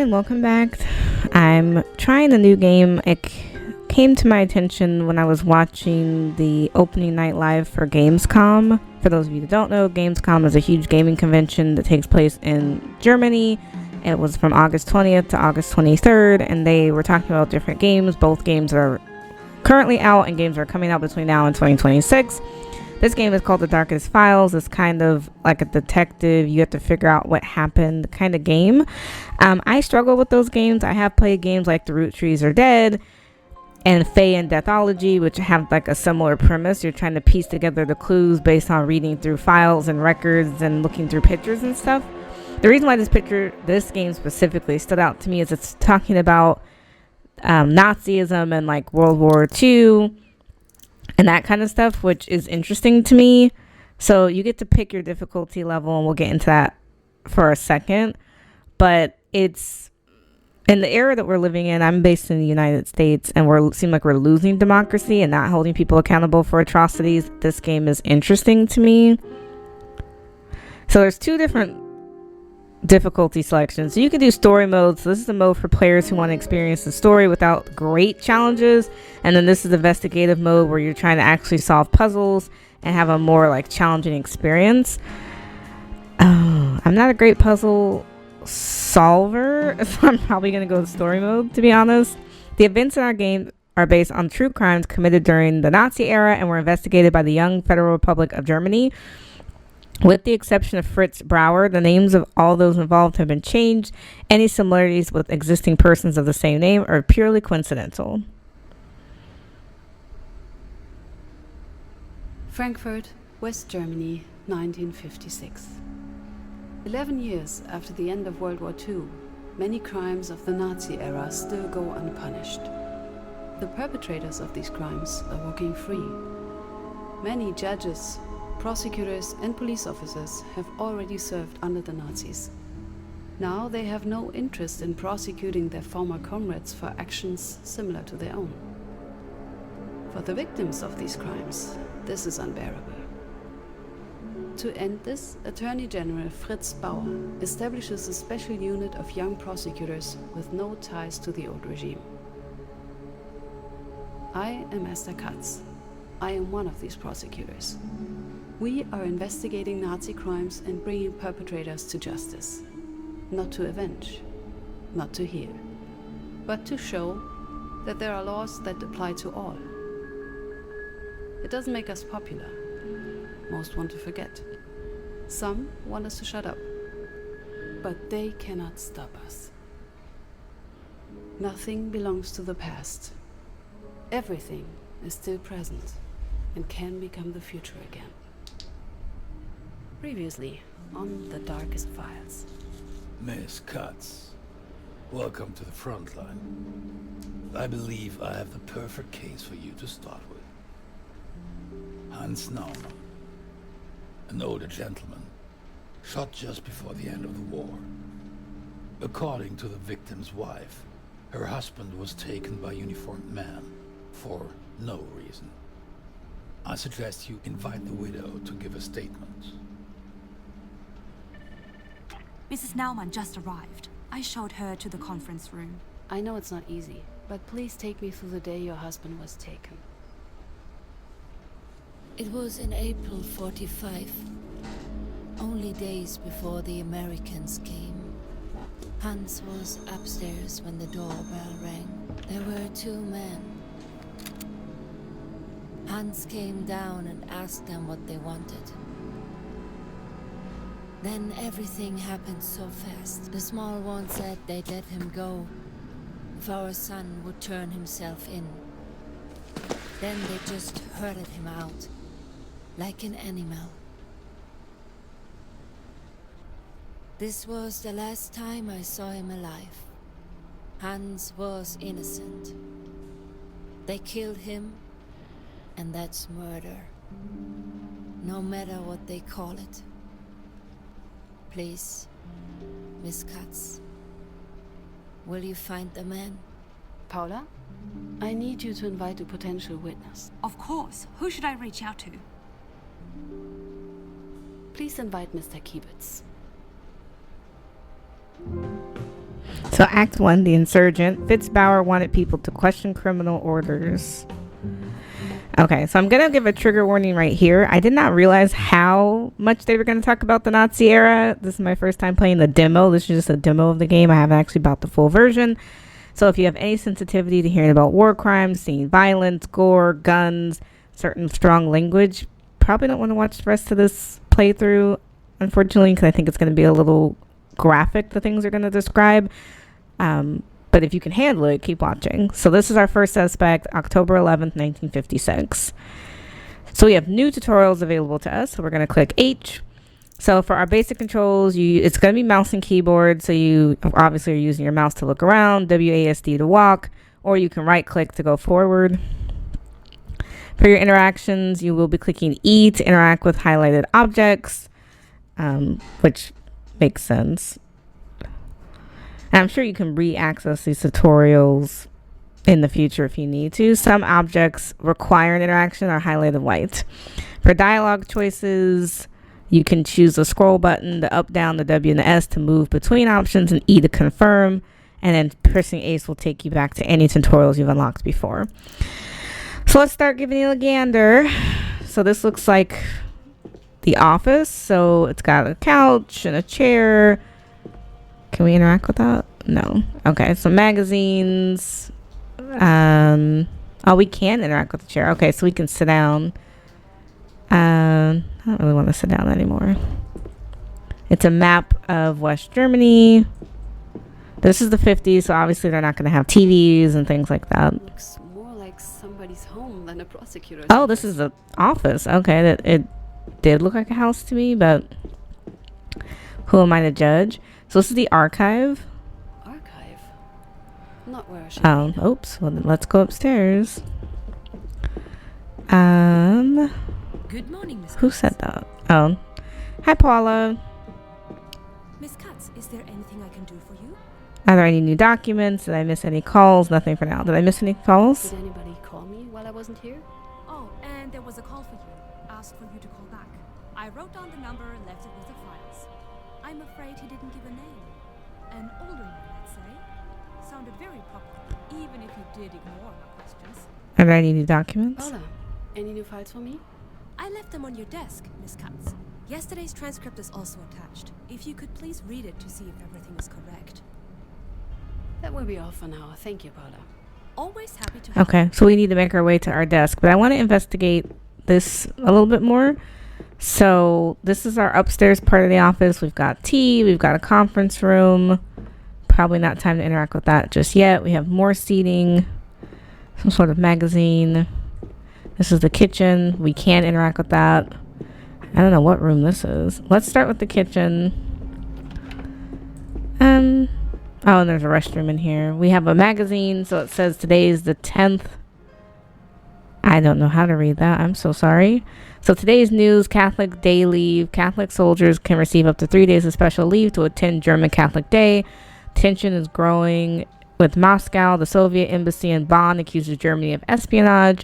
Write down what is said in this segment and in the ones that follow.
and welcome back. I'm trying a new game. It came to my attention when I was watching the opening night live for Gamescom. For those of you that don't know, Gamescom is a huge gaming convention that takes place in Germany. It was from August 20th to August 23rd, and they were talking about different games. Both games are currently out, and games are coming out between now and 2026. This game is called The Darkest Files. It's kind of like a detective. You have to figure out what happened kind of game. I struggle with those games. I have played games like the Roottrees or Dead and and Faeology, which have like a similar premise. You're trying to piece together the clues based on reading through files and records and looking through pictures and stuff. The reason why this game specifically stood out to me is it's talking about Nazism and like World War II and that kind of stuff, which is interesting to me. So you get to pick your difficulty level, and we'll get into that for a second. But it's in the era that we're living in. I'm based in the United States, and seem like we're losing democracy and not holding people accountable for atrocities. This game is interesting to me. So there's two different difficulty selections. So you can do story mode. So this is the mode for players who want to experience the story without great challenges, and then this is investigative mode where you're trying to actually solve puzzles and have a more like challenging experience. I'm not a great puzzle solver, so I'm probably going to go to story mode, to be honest. The events in our game are based on true crimes committed during the Nazi era and were investigated by the young Federal Republic of Germany. With the exception of Fritz Brauer, the names of all those involved have been changed. Any similarities with existing persons of the same name are purely coincidental. Frankfurt, West Germany, 1956. 11 years after the end of World War II, many crimes of the Nazi era still go unpunished. The perpetrators of these crimes are walking free. Many judges, prosecutors and police officers have already served under the Nazis. Now they have no interest in prosecuting their former comrades for actions similar to their own. For the victims of these crimes, this is unbearable. To end this, Attorney General Fritz Bauer establishes a special unit of young prosecutors with no ties to the old regime. I am Esther Katz. I am one of these prosecutors. We are investigating Nazi crimes and bringing perpetrators to justice. Not to avenge, not to heal, but to show that there are laws that apply to all. It doesn't make us popular. Most want to forget. Some want us to shut up. But they cannot stop us. Nothing belongs to the past. Everything is still present and can become the future again. Previously on The Darkest Files. Miss Katz, welcome to the front line. I believe I have the perfect case for you to start with. Hans Naumann, an older gentleman, shot just before the end of the war. According to the victim's wife, her husband was taken by a uniformed man for no reason. I suggest you invite the widow to give a statement. Mrs. Naumann just arrived. I showed her to the conference room. I know it's not easy, but please take me through the day your husband was taken. It was in April 45, only days before the Americans came. Hans was upstairs when the doorbell rang. There were two men. Hans came down and asked them what they wanted. Then everything happened so fast. The small one said they'd let him go if our son would turn himself in. Then they just herded him out, like an animal. This was the last time I saw him alive. Hans was innocent. They killed him, and that's murder. No matter what they call it. Please, Miss Katz, will you find the man? Paula, I need you to invite a potential witness. Of course. Who should I reach out to? Please invite Mr. Kiebitz. So Act 1, The Insurgent. Fitzbauer wanted people to question criminal orders. Okay, so I'm going to give a trigger warning right here. I did not realize how much they were going to talk about the Nazi era. This is my first time playing the demo. This is just a demo of the game. I haven't actually bought the full version. So if you have any sensitivity to hearing about war crimes, seeing violence, gore, guns, certain strong language, probably don't want to watch the rest of this playthrough, unfortunately, because I think it's going to be a little graphic, the things are going to describe. But if you can handle it, keep watching. So this is our first suspect, October 11th, 1956. So we have new tutorials available to us. So we're going to click H. So for our basic controls, it's going to be mouse and keyboard. So you obviously are using your mouse to look around, WASD to walk, or you can right click to go forward. For your interactions, you will be clicking E to interact with highlighted objects, which makes sense. And I'm sure you can re-access these tutorials in the future if you need to. Some objects require an interaction are highlighted white. For dialogue choices, you can choose the scroll button, the up, down, the W, and the S to move between options, and E to confirm. And then pressing Ace will take you back to any tutorials you've unlocked before. So let's start giving it a gander. So this looks like the office. So it's got a couch and a chair. Can we interact with that? No. Okay, so magazines. Oh, we can interact with the chair. Okay, so we can sit down. I don't really want to sit down anymore. It's a map of West Germany. This is the 50s, so obviously they're not going to have TVs and things like that. Looks more like somebody's home than a prosecutor's. Oh, this is the office. Okay, it did look like a house to me, but who am I to judge? So this is the archive. Archive? Not where I should be. Oops. Well, then let's go upstairs. Good morning, Miss Who Katz. said that? Oh. Hi, Paula. Miss Katz, is there anything I can do for you? Are there any new documents? Did I miss any calls? Nothing for now. Did I miss any calls? Did anybody call me while I wasn't here? Oh, and there was a call for you. Asked for you to call back. I wrote down the number and left it with the files. I'm afraid he didn't give a name. An older man, I'd say. Sounded very proper, even if he did ignore my questions. Are there any new documents? Paula, any new files for me? I left them on your desk, Miss Katz. Yesterday's transcript is also attached. If you could please read it to see if everything is correct. That will be all for now. Thank you, Paula. Always happy to help. Okay, so we need to make our way to our desk, but I want to investigate this a little bit more. So this is our upstairs part of the office. We've got tea, we've got a conference room. Probably not time to interact with that just yet. We have more seating, some sort of magazine. This is the kitchen. We can interact with that. I don't know what room this is. Let's start with the kitchen. Oh, and there's a restroom in here. We have a magazine, so it says today is the 10th. I don't know how to read that. I'm so sorry. So today's news, Catholic Day leave. Catholic soldiers can receive up to 3 days of special leave to attend German Catholic Day. Tension is growing with Moscow. The Soviet embassy in Bonn accuses Germany of espionage.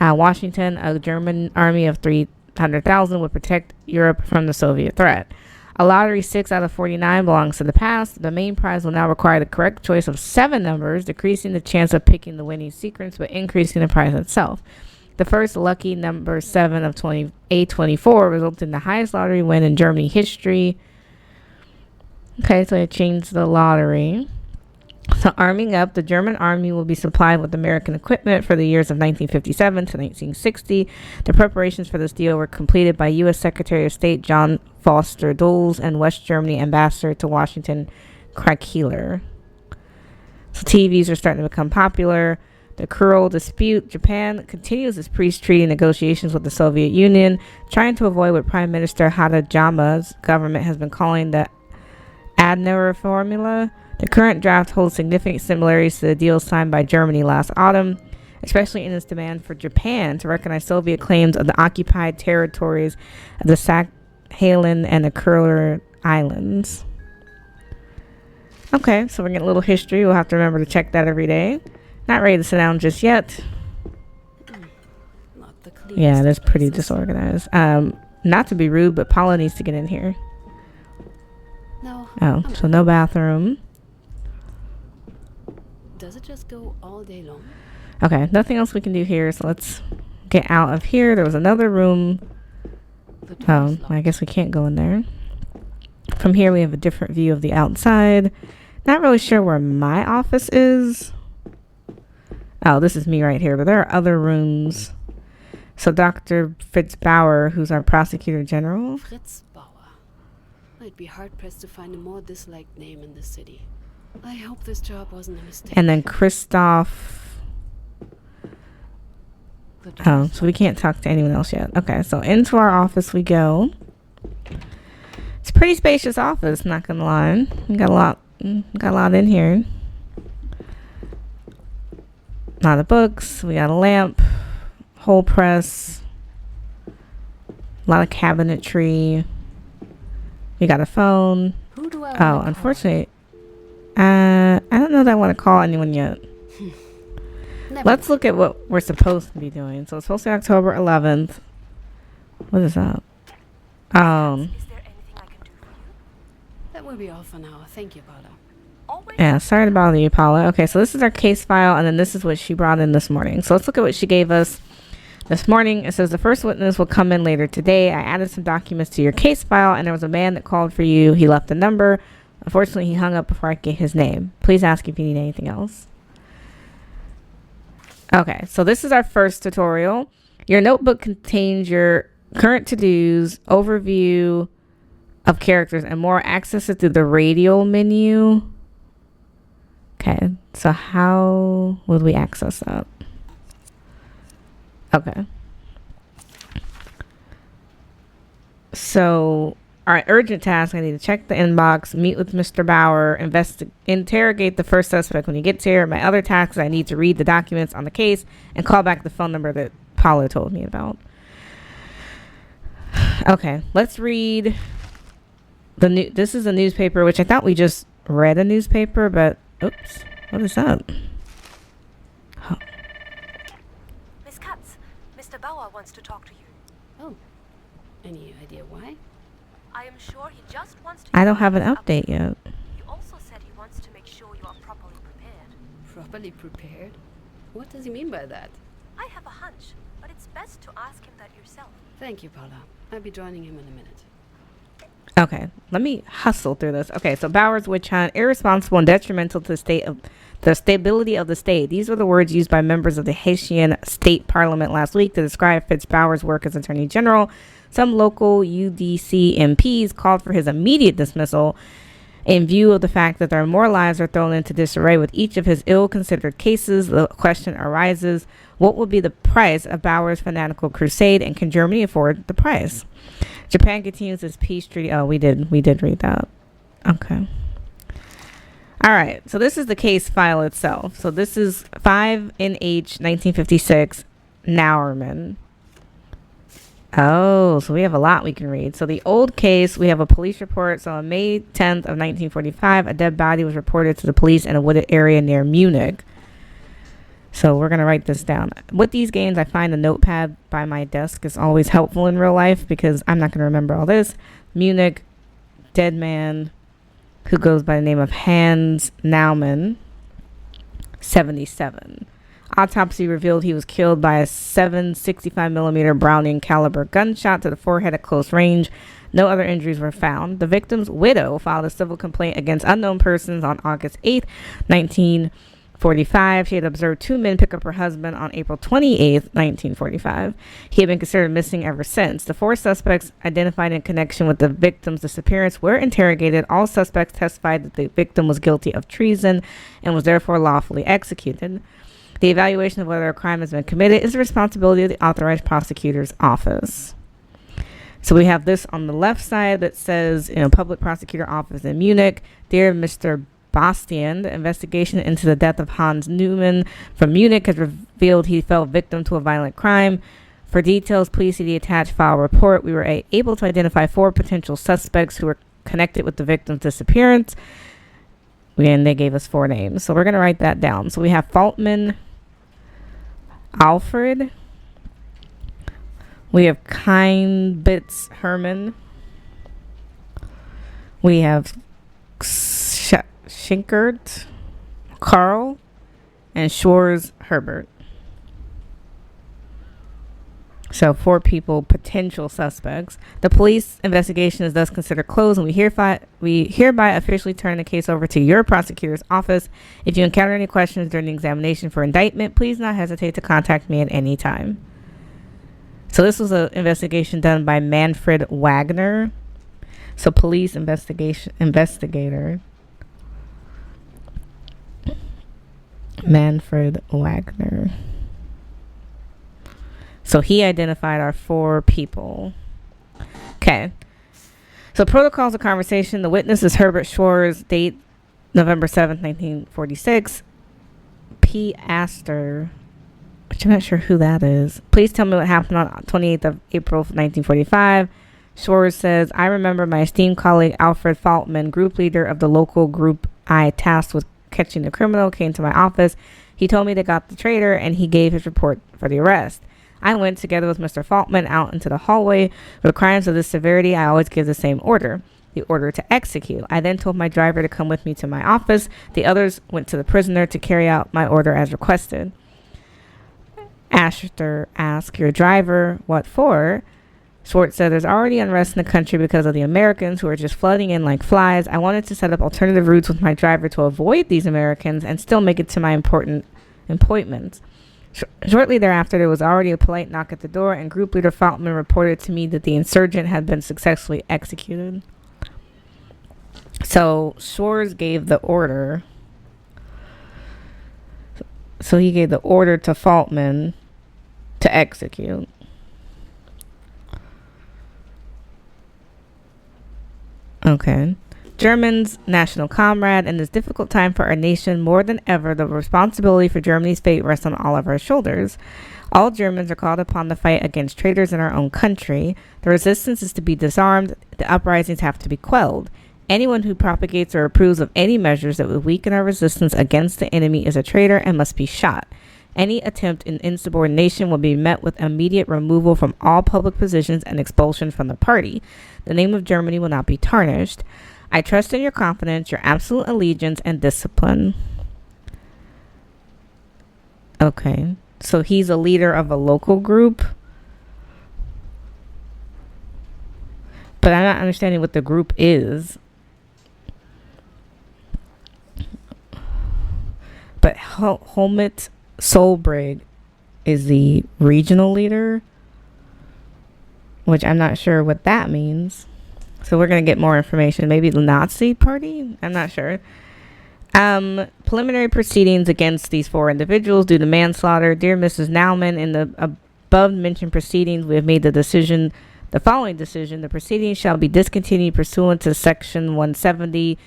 Washington, a German army of 300,000 would protect Europe from the Soviet threat. A lottery 6 out of 49 belongs to the past. The main prize will now require the correct choice of 7 numbers, decreasing the chance of picking the winning sequence, but increasing the prize itself. The first lucky number 7 of A24 resulted in the highest lottery win in Germany history. Okay, so I changed the lottery. So arming up, the German army will be supplied with American equipment for the years of 1957 to 1960. The preparations for this deal were completed by U.S. Secretary of State John Foster Dulles and West Germany Ambassador to Washington, Craig Heeler. So TVs are starting to become popular. The Kuril dispute. Japan continues its peace treaty negotiations with the Soviet Union, trying to avoid what Prime Minister Harajama's government has been calling the Adenauer formula. The current draft holds significant similarities to the deal signed by Germany last autumn, especially in its demand for Japan to recognize Soviet claims of the occupied territories of the Sakhalin and the Kuril Islands. Okay, so we're getting a little history. We'll have to remember to check that every day. Not ready to sit down just yet. Not the cleanest. Yeah, that's pretty disorganized. Not to be rude, but Paula needs to get in here. No. Oh, so no bathroom. Does it just go all day long? Okay, nothing else we can do here, so let's get out of here. There was another room. The door's I locked. guess we can't go in there. From here, we have a different view of the outside. Not really sure where my office is. Oh, this is me right here, but there are other rooms. So Dr. Fritz Bauer, who's our prosecutor general. Fritz Bauer. I'd be hard-pressed to find a more disliked name in this city. I hope this job wasn't a mistake. And then Christoph. The Oh, door's so we can't talk to anyone else yet. Okay, so into our office we go. It's a pretty spacious office, not gonna lie. We got a lot in here. A lot of books. We got a lamp, hole press, a lot of cabinetry. We got a phone. Who do I Oh, wanna call? unfortunately, I don't know that I want to call anyone yet. Never Let's look at what we're supposed to be doing. So it's supposed to be October 11th. What is that? Is there anything I can do for you? That will be all for now. Thank you, Paula. Always. Yeah, sorry to bother you, Paula. Okay, so this is our case file, and then this is what she brought in this morning. So let's look at what she gave us this morning. It says the first witness will come in later today. I added some documents to your case file, and there was a man that called for you. He left a number. Unfortunately, he hung up before I could get his name. Please ask if you need anything else. Okay, so this is our first tutorial. Your notebook contains your current to-dos, overview of characters, and more. Access it through the radial menu. Okay, so how would we access that? Okay. So, our urgent task, I need to check the inbox, meet with Mr. Bauer, interrogate the first suspect when he gets here. My other tasks, I need to read the documents on the case and call back the phone number that Paula told me about. Okay, let's read this is a newspaper, which I thought we just read a newspaper, but oops, what is that? Oh, Miss Katz, Mr. Bauer wants to talk to you. Oh, any idea why? I am sure he just wants to. I don't have an update yet. He also said he wants to make sure you are properly prepared. Properly prepared? What does he mean by that? I have a hunch, but it's best to ask him that yourself. Thank you, Paula. I'll be joining him in a minute. Okay, let me hustle through this. Okay, so Bauer's witch hunt, irresponsible and detrimental to the stability of the state. These were the words used by members of the Haitian State Parliament last week to describe Fitz Bauer's work as Attorney General. Some local UDC MPs called for his immediate dismissal in view of the fact that their more lives are thrown into disarray with each of his ill-considered cases. The question arises, what will be the price of Bauer's fanatical crusade, and can Germany afford the price? Japan continues its peace treaty. Oh, we did read that. Okay. All right. So this is the case file itself. So this is 5NH 1956 Nauerman. Oh, so we have a lot we can read. So the old case, we have a police report. So on May 10th of 1945, a dead body was reported to the police in a wooded area near Munich. So we're going to write this down. With these games, I find a notepad by my desk is always helpful in real life because I'm not going to remember all this. Munich, dead man who goes by the name of Hans Naumann, 77. Autopsy revealed he was killed by a 7.65 millimeter Browning caliber gunshot to the forehead at close range. No other injuries were found. The victim's widow filed a civil complaint against unknown persons on August 8th, 1945. She had observed two men pick up her husband on April 28th, 1945. He had been considered missing ever since. The four suspects identified in connection with the victim's disappearance were interrogated. All suspects testified that the victim was guilty of treason and was therefore lawfully executed. The evaluation of whether a crime has been committed is the responsibility of the authorized prosecutor's office. So we have this on the left side that says, Public Prosecutor Office in Munich. Dear Mr. Bastian, the investigation into the death of Hans Neumann from Munich has revealed he fell victim to a violent crime. For details, please see the attached file report. We were able to identify 4 potential suspects who were connected with the victim's disappearance. And they gave us 4 names. So we're going to write that down. So we have Faltman Alfred. We have Keinbitz Herman. We have Schinkert Carl. and Schwarz Herbert. So 4 people, potential suspects. The police investigation is thus considered closed, and we hereby officially turn the case over to your prosecutor's office. If you encounter any questions during the examination for indictment, please not hesitate to contact me at any time. So this was an investigation done by Manfred Wagner. So police investigator Manfred Wagner. So he identified our 4 people. Okay. So protocols of conversation. The witness is Herbert Schwarz. Date November 7th, 1946. P. Astor, which I'm not sure who that is. Please tell me what happened on 28th of April 1945. Schwarz says, I remember my esteemed colleague Alfred Faltman, group leader of the local group I tasked with catching the criminal, came to my office. He told me they got the traitor, and he gave his report for the arrest. I went together with Mr. Faltman out into the hallway. For crimes of this severity, I always give the same order, the order to execute. I then told my driver to come with me to my office. The others went to the prisoner to carry out my order as requested. Astor asked, your driver, what for? Schwarz said, there's already unrest in the country because of the Americans who are just flooding in like flies. I wanted to set up alternative routes with my driver to avoid these Americans and still make it to my important appointments. Shortly thereafter, there was already a polite knock at the door, and group leader Faltman reported to me that the insurgent had been successfully executed. So Schwarz gave the order. So he gave the order to Faltman to execute. Okay. Germans, national comrade, in this difficult time for our nation, more than ever, the responsibility for Germany's fate rests on all of our shoulders. All Germans are called upon to fight against traitors in our own country. The resistance is to be disarmed. The uprisings have to be quelled. Anyone who propagates or approves of any measures that would weaken our resistance against the enemy is a traitor and must be shot. Any attempt in insubordination will be met with immediate removal from all public positions and expulsion from the party. The name of Germany will not be tarnished. I trust in your confidence, your absolute allegiance, and discipline. Okay. So he's a leader of a local group. But I'm not understanding what the group is. But Helmut Solbrig is the regional leader, which I'm not sure what that means. So we're going to get more information. Maybe the Nazi party? I'm not sure. Preliminary proceedings against these 4 individuals due to manslaughter. Dear Mrs. Naumann, in the above-mentioned proceedings, we have made the following decision. The proceedings shall be discontinued pursuant to Section 170,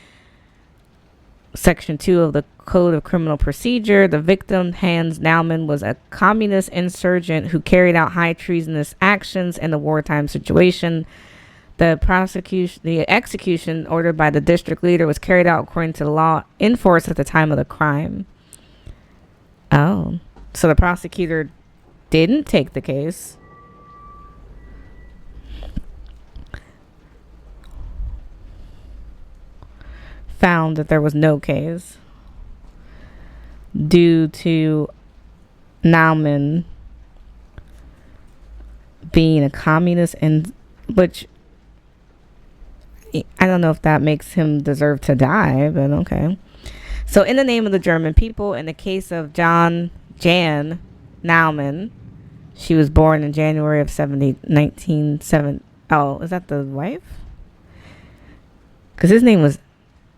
Section 2 of the Code of Criminal Procedure. The victim, Hans Naumann, was a communist insurgent who carried out high treasonous actions in the wartime situation. The execution ordered by the district leader was carried out according to the law in force at the time of the crime. Oh, so the prosecutor didn't take the case. Found that there was no case due to Naumann being a communist, and which I don't know if that makes him deserve to die, but okay. So in the name of the German people, in the case of Jan Naumann, she was born in January of 1970. Oh, is that the wife? Because his name was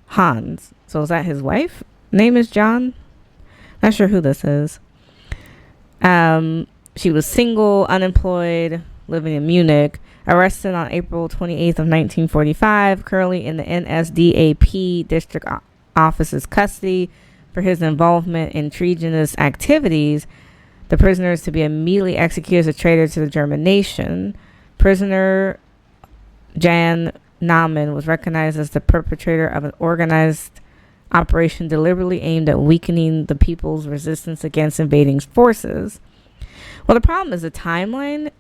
Hans. So is that his wife? Name is John? Not sure who this is. She was single, unemployed, living in Munich. Arrested on April 28th of 1945, currently in the NSDAP district office's custody for his involvement in treasonous activities. The prisoner is to be immediately executed as a traitor to the German nation. Prisoner Jan Naumann was recognized as the perpetrator of an organized operation deliberately aimed at weakening the people's resistance against invading forces. Well, the problem is the timeline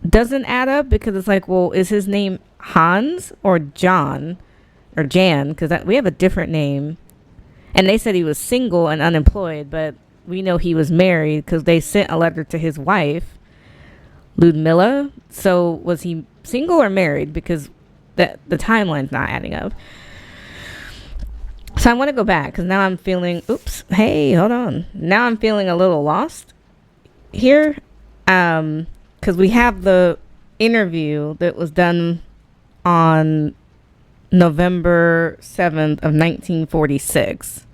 doesn't add up, because it's like, well, is his name Hans or John or Jan? Because we have a different name. And they said he was single and unemployed, but we know he was married because they sent a letter to his wife, Ludmilla. So was he single or married? Because the timeline's not adding up. So I want to go back because now I'm feeling, hey, hold on. Now I'm feeling a little lost here. Because we have the interview that was done on November 7th of 1946.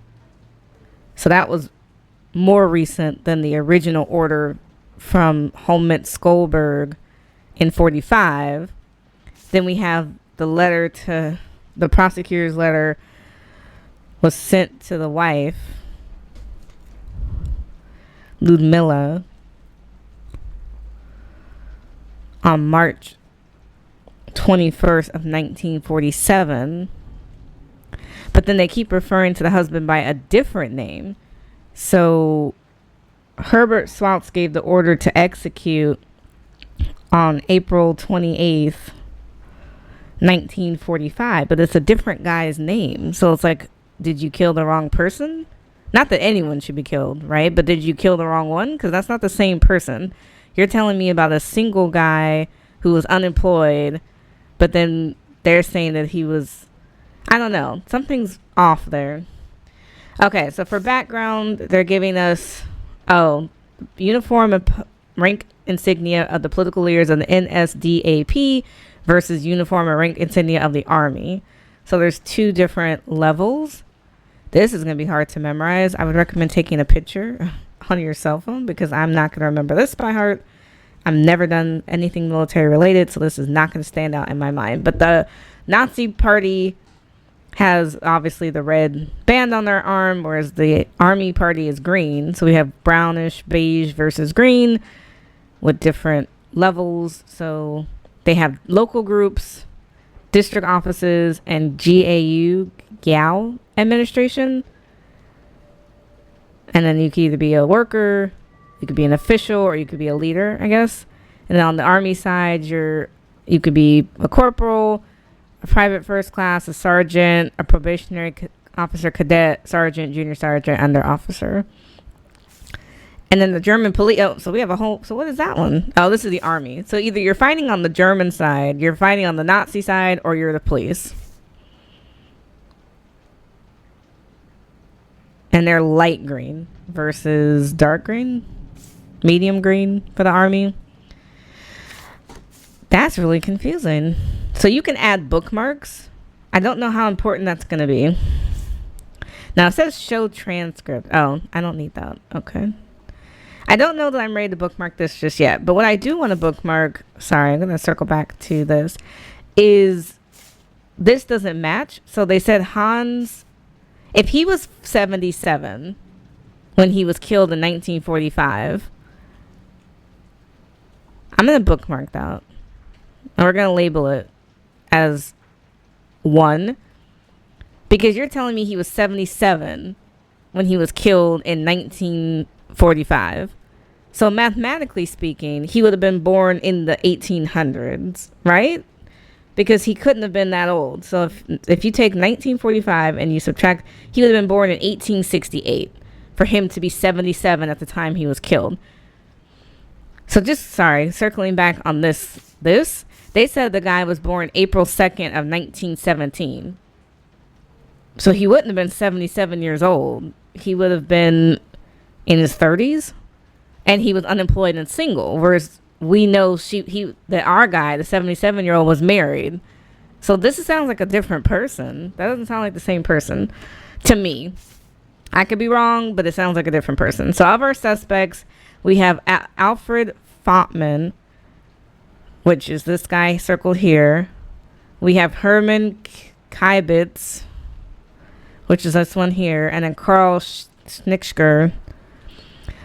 So that was more recent than the original order from Helmut Skolberg in 45. Then we have the letter to the prosecutor's letter was sent to the wife, Ludmilla, on March 21st of 1947. But then they keep referring to the husband by a different name. So Herbert Schwartz gave the order to execute on April 28th, 1945. But it's a different guy's name. So it's like, did you kill the wrong person? Not that anyone should be killed, right? But did you kill the wrong one? Because that's not the same person. You're telling me about a single guy who was unemployed, but then they're saying that he was, I don't know, something's off there. Okay, so for background, they're giving us, uniform and rank insignia of the political leaders of the NSDAP versus uniform and rank insignia of the Army. So there's two different levels. This is going to be hard to memorize. I would recommend taking a picture on your cell phone because I'm not going to remember this by heart. I've never done anything military related, so this is not going to stand out in my mind. But the Nazi party has obviously the red band on their arm, whereas the Army party is green. So we have brownish, beige versus green with different levels. So they have local groups, district offices, and GAU administration. And then you could either be a worker, you could be an official, or you could be a leader, I guess. And then on the Army side, you could be a corporal, a private first class, a sergeant, a probationary officer, cadet, sergeant, junior sergeant, under officer. And then the German police. So we have a whole. So what is that one? Oh, this is the Army. So either you're fighting on the German side, you're fighting on the Nazi side, or you're the police. And they're light green versus dark green, medium green for the Army. That's really confusing. So you can add bookmarks. I don't know how important that's going to be. Now it says show transcript. Oh, I don't need that. Okay. I don't know that I'm ready to bookmark this just yet. But what I do want to bookmark, sorry, I'm going to circle back to this, is this doesn't match. So they said Hans, if he was 77 when he was killed in 1945, I'm going to bookmark that. And we're going to label it as 1. Because you're telling me he was 77 when he was killed in 1945. So mathematically speaking, he would have been born in the 1800s, right? Because he couldn't have been that old. So if you take 1945 and you subtract, he would have been born in 1868 for him to be 77 at the time he was killed. So circling back on this, they said the guy was born April 2nd of 1917. So he wouldn't have been 77 years old. He would have been in his 30s, and he was unemployed and single. Whereas we know that our guy, the 77-year-old, was married. So this sounds like a different person. That doesn't sound like the same person to me. I could be wrong, but it sounds like a different person. So of our suspects, we have Alfred Fautman, which is this guy circled here. We have Hermann Kibitz, which is this one here, and then Karl Schnitzker.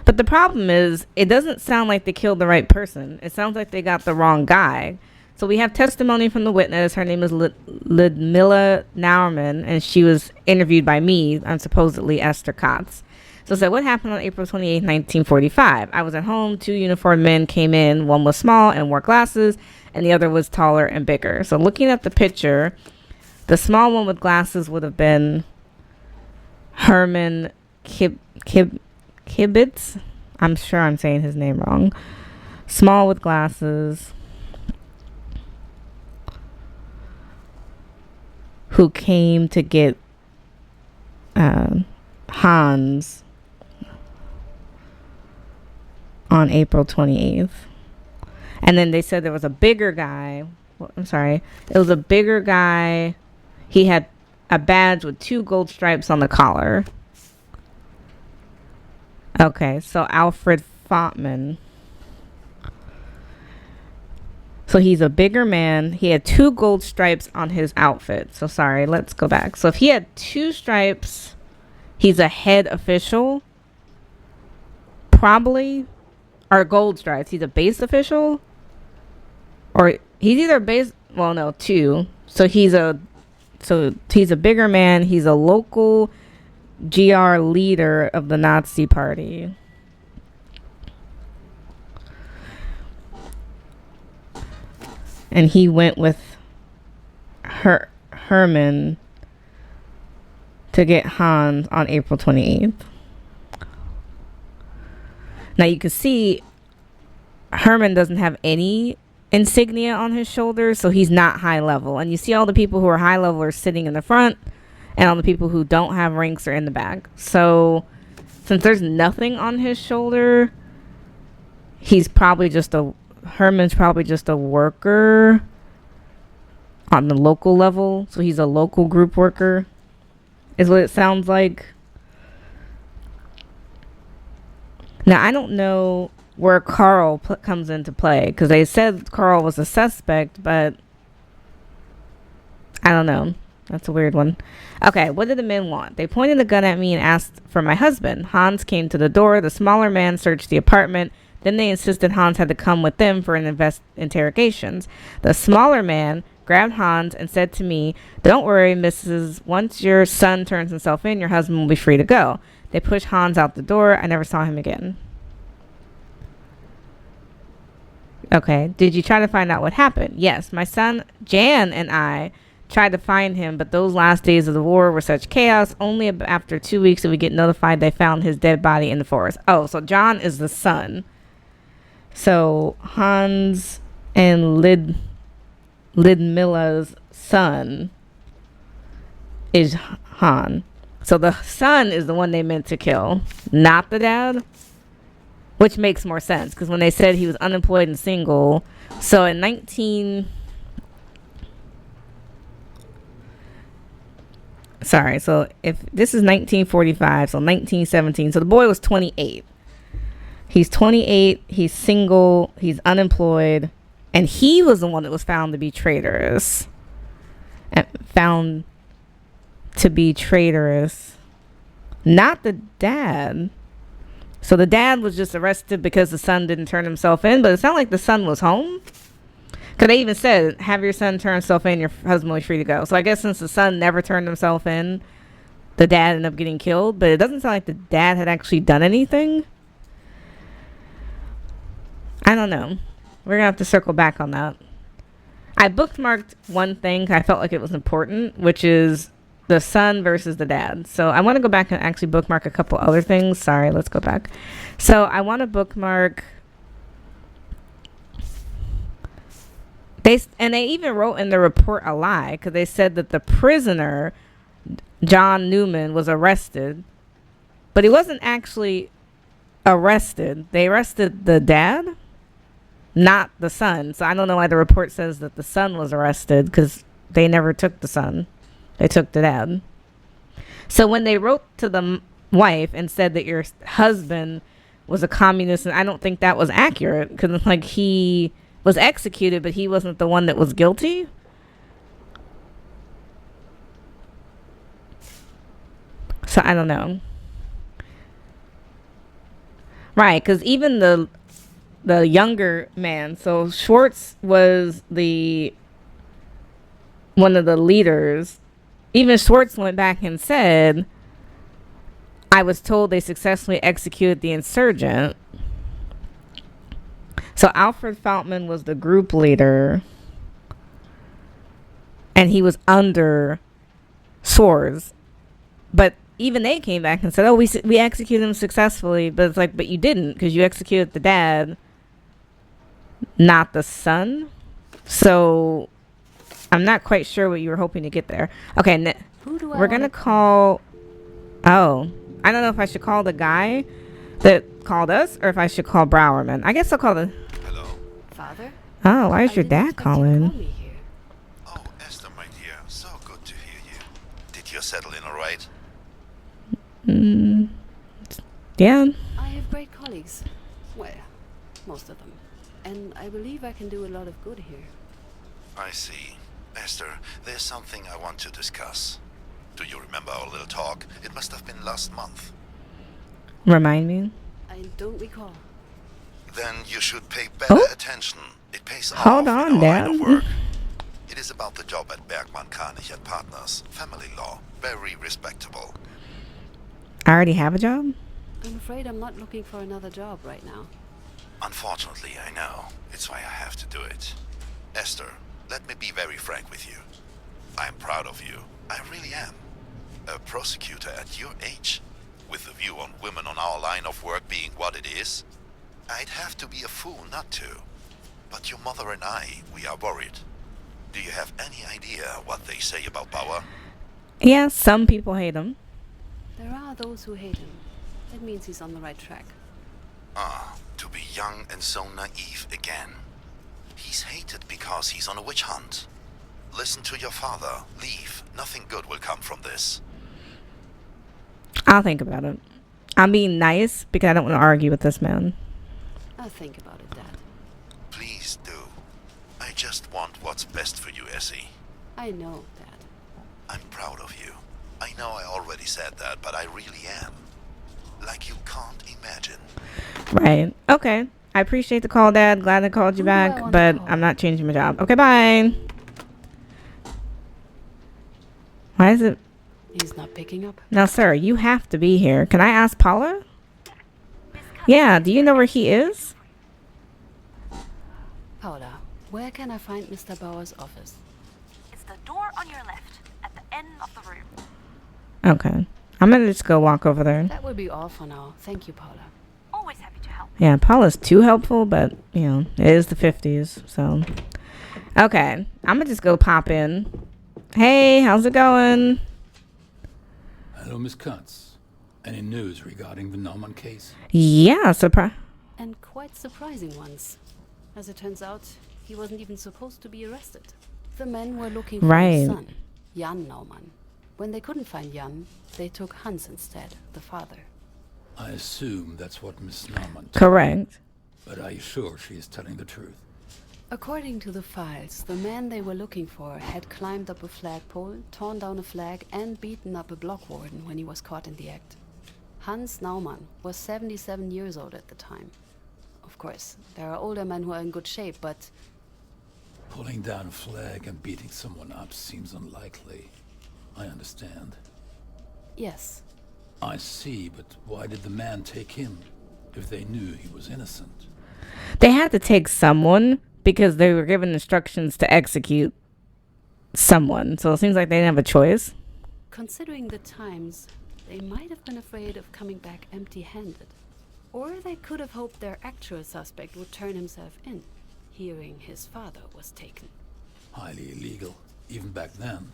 But the problem is, it doesn't sound like they killed the right person. It sounds like they got the wrong guy. So we have testimony from the witness. Her name is Ludmilla Nauermann, and she was interviewed by me. I'm supposedly Esther Kotz. So it said, what happened on April 28, 1945? I was at home. 2 uniformed men came in. One was small and wore glasses, and the other was taller and bigger. So looking at the picture, the small one with glasses would have been Herman Kibitz. I'm sure I'm saying his name wrong. Small with glasses. Who came to get Hans on April 28th. And then they said there was a bigger guy. Well, I'm sorry. It was a bigger guy. He had a badge with 2 gold stripes on the collar. Okay, so Alfred Fontman. So he's a bigger man. He had 2 gold stripes on his outfit. So sorry, let's go back. So if he had 2 stripes, he's a head official. Probably. Or gold stripes. He's a base official. Or he's either base. Well, no, 2. So he's a bigger man. He's a local GR leader of the Nazi Party. And he went with Herman to get Hans on April 28th. Now you can see Herman doesn't have any insignia on his shoulders, so he's not high level. And you see all the people who are high level are sitting in the front, and all the people who don't have ranks are in the back. So since there's nothing on his shoulder, Herman's probably just a worker on the local level. So he's a local group worker, is what it sounds like. Now, I don't know where Carl comes into play, because they said Carl was a suspect, but I don't know. That's a weird one. Okay, what did the men want? They pointed the gun at me and asked for my husband. Hans came to the door. The smaller man searched the apartment. Then they insisted Hans had to come with them for interrogations. The smaller man grabbed Hans and said to me, "Don't worry, Mrs. Once your son turns himself in, your husband will be free to go." They pushed Hans out the door. I never saw him again. Okay, did you try to find out what happened? Yes, my son Jan and I tried to find him, but those last days of the war were such chaos. Only after 2 weeks did we get notified they found his dead body in the forest. Oh, so John is the son. So Hans and Lidmilla's son is Han. So the son is the one they meant to kill, not the dad. Which makes more sense, because when they said he was unemployed and single. So in so if this is 1945, so 1917. So the boy was 28. He's 28, he's single, he's unemployed, and he was the one that was found to be traitorous. Not the dad. So the dad was just arrested because the son didn't turn himself in, but it sounded like the son was home. Because they even said, have your son turn himself in, your husband will be free to go. So I guess since the son never turned himself in, the dad ended up getting killed. But it doesn't sound like the dad had actually done anything. I don't know. We're going to have to circle back on that. I bookmarked one thing. I felt like it was important, which is the son versus the dad. So I want to go back and actually bookmark a couple other things. Sorry, let's go back. So I want to bookmark. They even wrote in the report a lie, because they said that the prisoner, John Newman, was arrested, but he wasn't actually arrested. They arrested the dad, not the son. So I don't know why the report says that the son was arrested, because they never took the son. They took the dad. So when they wrote to the wife and said that your husband was a communist, and I don't think that was accurate, because like he was executed, but he wasn't the one that was guilty. So I don't know. Right, because even the younger man, so Schwartz was one of the leaders. Even Schwartz went back and said, I was told they successfully executed the insurgent. So Alfred Faultman was the group leader, and he was under Schwartz. But even they came back and said, "Oh, we executed him successfully," but it's like, but you didn't, because you executed the dad, not the son. So I'm not quite sure what you were hoping to get there. Okay, we're gonna call. Oh, I don't know if I should call the guy that called us or if I should call Browerman. I guess I'll call the. Hello? Father? Oh, why is your I didn't dad expect you to calling? call me here. Oh, Esther, my dear. So good to hear you. Did you settle in all right? Yeah. I have great colleagues. Well, most of them. And I believe I can do a lot of good here. I see. Esther, there's something I want to discuss. Do you remember our little talk? It must have been last month. Remind me. I don't recall. Then you should pay better attention. It pays Hold off on, in our line of Dad. work. It is about the job at Bergman Karnich and Partners. Family law. Very respectable. I already have a job. I'm afraid I'm not looking for another job right now. Unfortunately, I know. It's why I have to do it. Esther, let me be very frank with you. I'm proud of you. I really am. A prosecutor at your age, with the view on women on our line of work being what it is, I'd have to be a fool not to. But your mother and I, we are worried. Do you have any idea what they say about Bauer? Yeah, some people hate him. There are those who hate him. That means he's on the right track. To be young and so naive again. He's hated because he's on a witch hunt. Listen to your father. Leave. Nothing good will come from this. I'll think about it. I'm being nice because I don't want to argue with this man. I'll think about it, Dad. Please do. I just want what's best for you, Essie. I know, Dad. I'm proud of you. I know I already said that, but I really am. Like you can't imagine. Right. Okay. I appreciate the call, Dad. Glad I called you Who do I back, want but to call? I'm not changing my job. Okay, bye. Why is it? He's not picking up. Now, sir, you have to be here. Can I ask Paula? Yeah, do you know where he is? Paula, where can I find Mr. Bauer's office? It's the door on your left, at the end of the room. Okay. I'm gonna just go walk over there. That will be all for now. Thank you, Paula. Always happy to help. Yeah, Paula's too helpful, but, you know, it is the 50s, so. Okay, I'm gonna just go pop in. Hey, how's it going? Hello, Miss Katz. Any news regarding the Naumann case? Yeah, surprise. And quite surprising ones. As it turns out, he wasn't even supposed to be arrested. The men were looking for Right. his son, Jan Naumann. When they couldn't find Jan, they took Hans instead, the father. I assume that's what Miss Naumann told, Correct. but are you sure she is telling the truth? According to the files, the man they were looking for had climbed up a flagpole, torn down a flag, and beaten up a block warden when he was caught in the act. Hans Naumann was 77 years old at the time. Of course, there are older men who are in good shape, but Pulling down a flag and beating someone up seems unlikely. I understand. yes, I see, but why did the man take him if they knew he was innocent? They had to take someone because they were given instructions to execute someone. So it seems like they didn't have a choice. considering the times, they might have been afraid of coming back empty-handed. Or they could have hoped their actual suspect would turn himself in, hearing his father was taken. Highly illegal, even back then.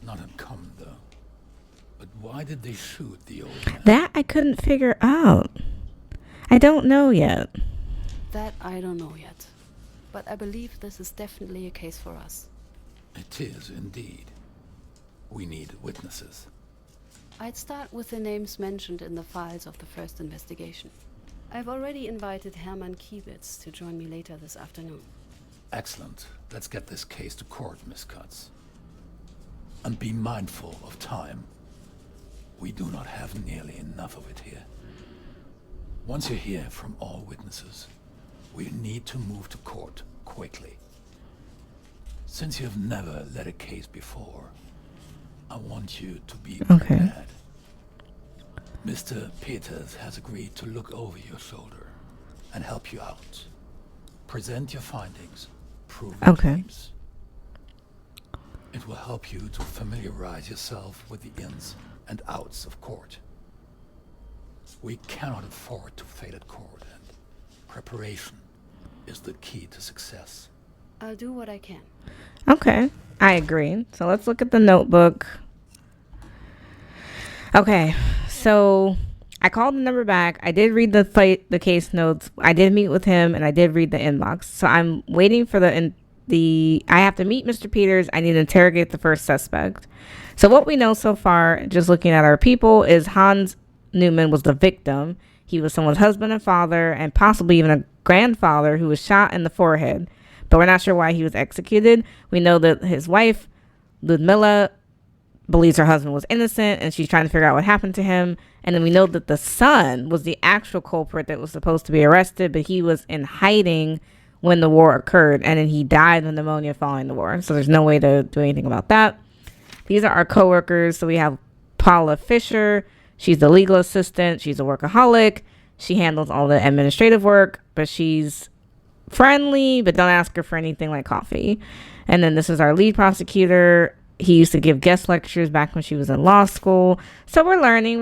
Not uncommon, though. But why did they shoot the old man? That I couldn't figure out. I don't know yet. That I don't know yet. But I believe this is definitely a case for us. It is, indeed. We need witnesses. I'd start with the names mentioned in the files of the first investigation. I've already invited Hermann Kiebitz to join me later this afternoon. Excellent. Let's get this case to court, Miss Katz. And be mindful of time. We do not have nearly enough of it here. Once you hear from all witnesses, we need to move to court quickly. Since you've never led a case before, I want you to be prepared. Mr. Peters has agreed to look over your shoulder and help you out. Present your findings, prove your claims. It will help you to familiarize yourself with the ins and outs of court. We cannot afford to fail at court, and preparation is the key to success. I'll do what I can. Okay, I agree. So let's look at the notebook. Okay, so I called the number back. I did read the case notes. I did meet with him, and I did read the inbox. So I'm waiting for I have to meet Mr. Peters. I need to interrogate the first suspect. So what we know so far, just looking at our people, is Hans Newman was the victim. He was someone's husband and father, and possibly even a grandfather who was shot in the forehead. But we're not sure why he was executed. We know that his wife, Ludmilla, believes her husband was innocent, and she's trying to figure out what happened to him. And then we know that the son was the actual culprit that was supposed to be arrested, but he was in hiding when the war occurred, and then he died of pneumonia following the war. So there's no way to do anything about that. These are our coworkers. So we have Paula Fisher. She's the legal assistant. She's a workaholic. She handles all the administrative work, but she's friendly, but don't ask her for anything like coffee. And then this is our lead prosecutor. He used to give guest lectures back when she was in law school. So we're learning.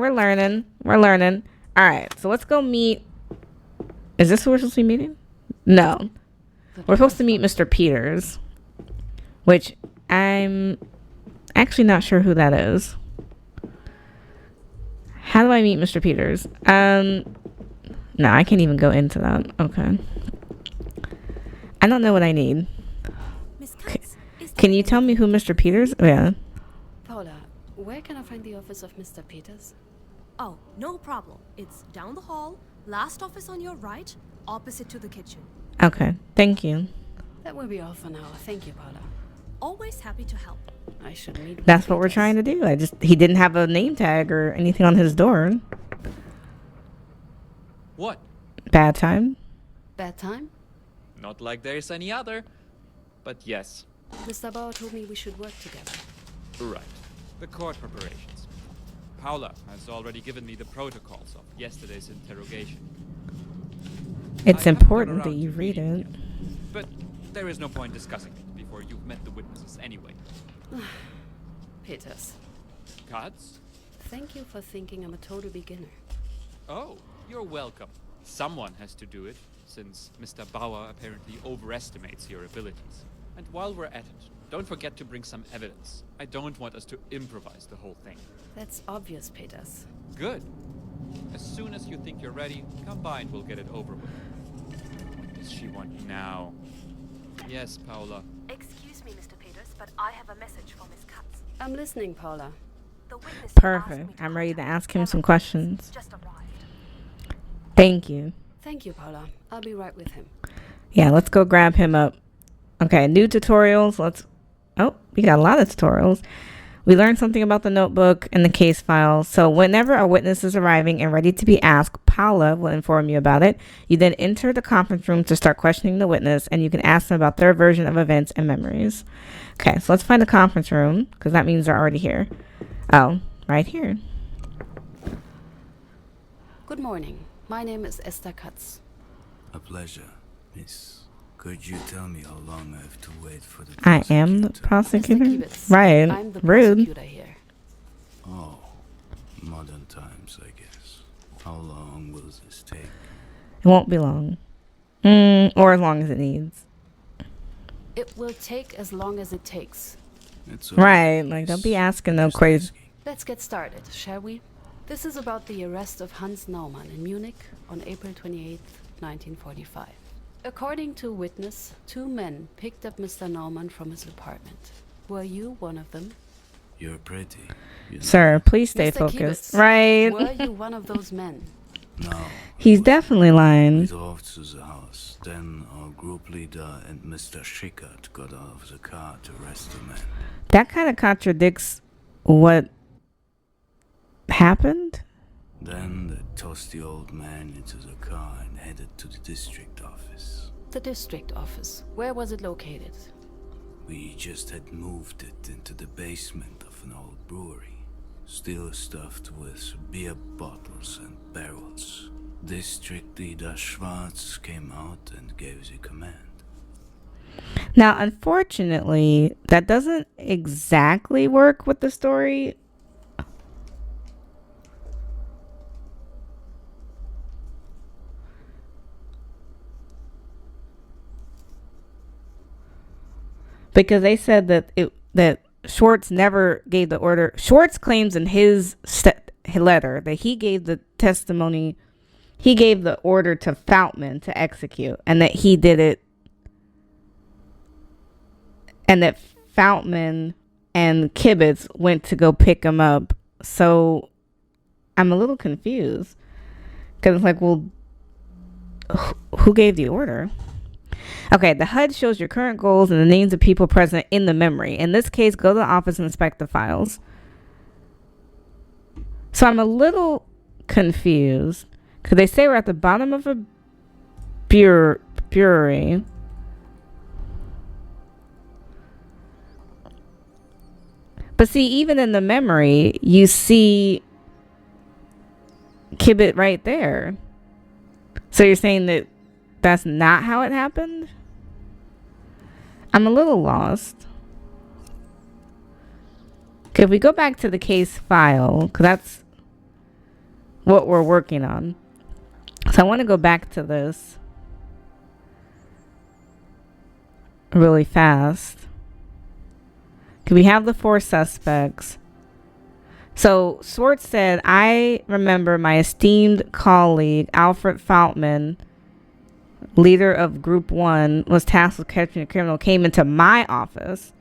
All right, so let's go meet. Is this who we're supposed to be meeting? No. We're supposed to meet Mr. Peters, which I'm actually not sure who that is. How do I meet Mr. Peters? No, I can't even go into that. Okay. I don't know what I need. Miss Katz, Can you tell me who Mr. Peters? Yeah. Paula, where can I find the office of Mr. Peters? Oh, no problem. It's down the hall, last office on your right, opposite to the kitchen. Okay. Thank you. That will be all for now. Thank you, Paula. Always happy to help. I should meet with That's what we're Peters. trying to do. He didn't have a name tag or anything on his door. What? Bad time. Bad time? Not like there's any other. But yes. Mr. Bauer told me we should work together. Right. The court preparations. Paula has already given me the protocols of yesterday's interrogation. It's I haven't got important that around you to read reading it. yet, but there is no point discussing it before you've met the witnesses anyway. Peters, Katz? thank you for thinking I'm a total beginner. Oh, you're welcome. Someone has to do it, since Mr. Bauer apparently overestimates your abilities. And while we're at it, don't forget to bring some evidence. I don't want us to improvise the whole thing. That's obvious, Peters. Good. As soon as you think you're ready, come by and we'll get it over with. What does she want now? Yes, Paula. Excuse me, Mr. Peters, but I have a message for Miss Katz. I'm listening, Paula. The witness Perfect. I'm ready to ask him some questions. just arrived. Thank you. Thank you, Paula. I'll be right with him. Yeah, let's go grab him up. Okay, new tutorials. We got a lot of tutorials. We learned something about the notebook and the case file. So whenever a witness is arriving and ready to be asked, Paula will inform you about it. You then enter the conference room to start questioning the witness, and you can ask them about their version of events and memories. Okay, so let's find the conference room, because that means they're already here. Oh, right here. Good morning. My name is Esther Katz. A pleasure, miss. Could you tell me how long I have to wait for the I am the prosecutor? Mr. prosecutor. Kibitz. Right. I'm the Rude. prosecutor here. Oh, modern times, I guess. How long will this take? It won't be long. Or as long as it needs. It will take as long as it takes. It's all Right. Like, don't be asking no Just crazy. asking. Let's get started, shall we? This is about the arrest of Hans Naumann in Munich on April 28, 1945. According to a witness, 2 men picked up Mr. Naumann from his apartment. Were you one of them? You're pretty. You know. Sir, please stay Mr. focused. Kibitz, Right. Were you one of those men? No. He's we definitely lying. drove to the house. Then our group leader and Mr. Schickert got out of the car to arrest the man. That kind of contradicts what happened. Then they tossed the old man into the car and headed to the district office. The district office. Where was it located? We just had moved it into the basement of an old brewery, still stuffed with beer bottles and barrels. District Leader Schwartz came out and gave the command. Now, unfortunately, that doesn't exactly work with the story. Because they said that Schwartz never gave the order. Schwartz claims in his letter that he gave the testimony, he gave the order to Foutman to execute, and that he did it, and that Foutman and Kibitz went to go pick him up. So I'm a little confused, because it's like, well, who gave the order? Okay, the HUD shows your current goals and the names of people present in the memory. In this case, go to the office and inspect the files. So I'm a little confused, because they say we're at the bottom of a brewery. But see, even in the memory, you see Kibit right there. So you're saying that that's not how it happened? I'm a little lost. Okay, if we go back to the case file, because that's what we're working on. So I want to go back to this really fast. Okay, we have the 4 suspects. So Schwartz said, I remember my esteemed colleague, Alfred Foutman, leader of Group 1, was tasked with catching a criminal, came into my office.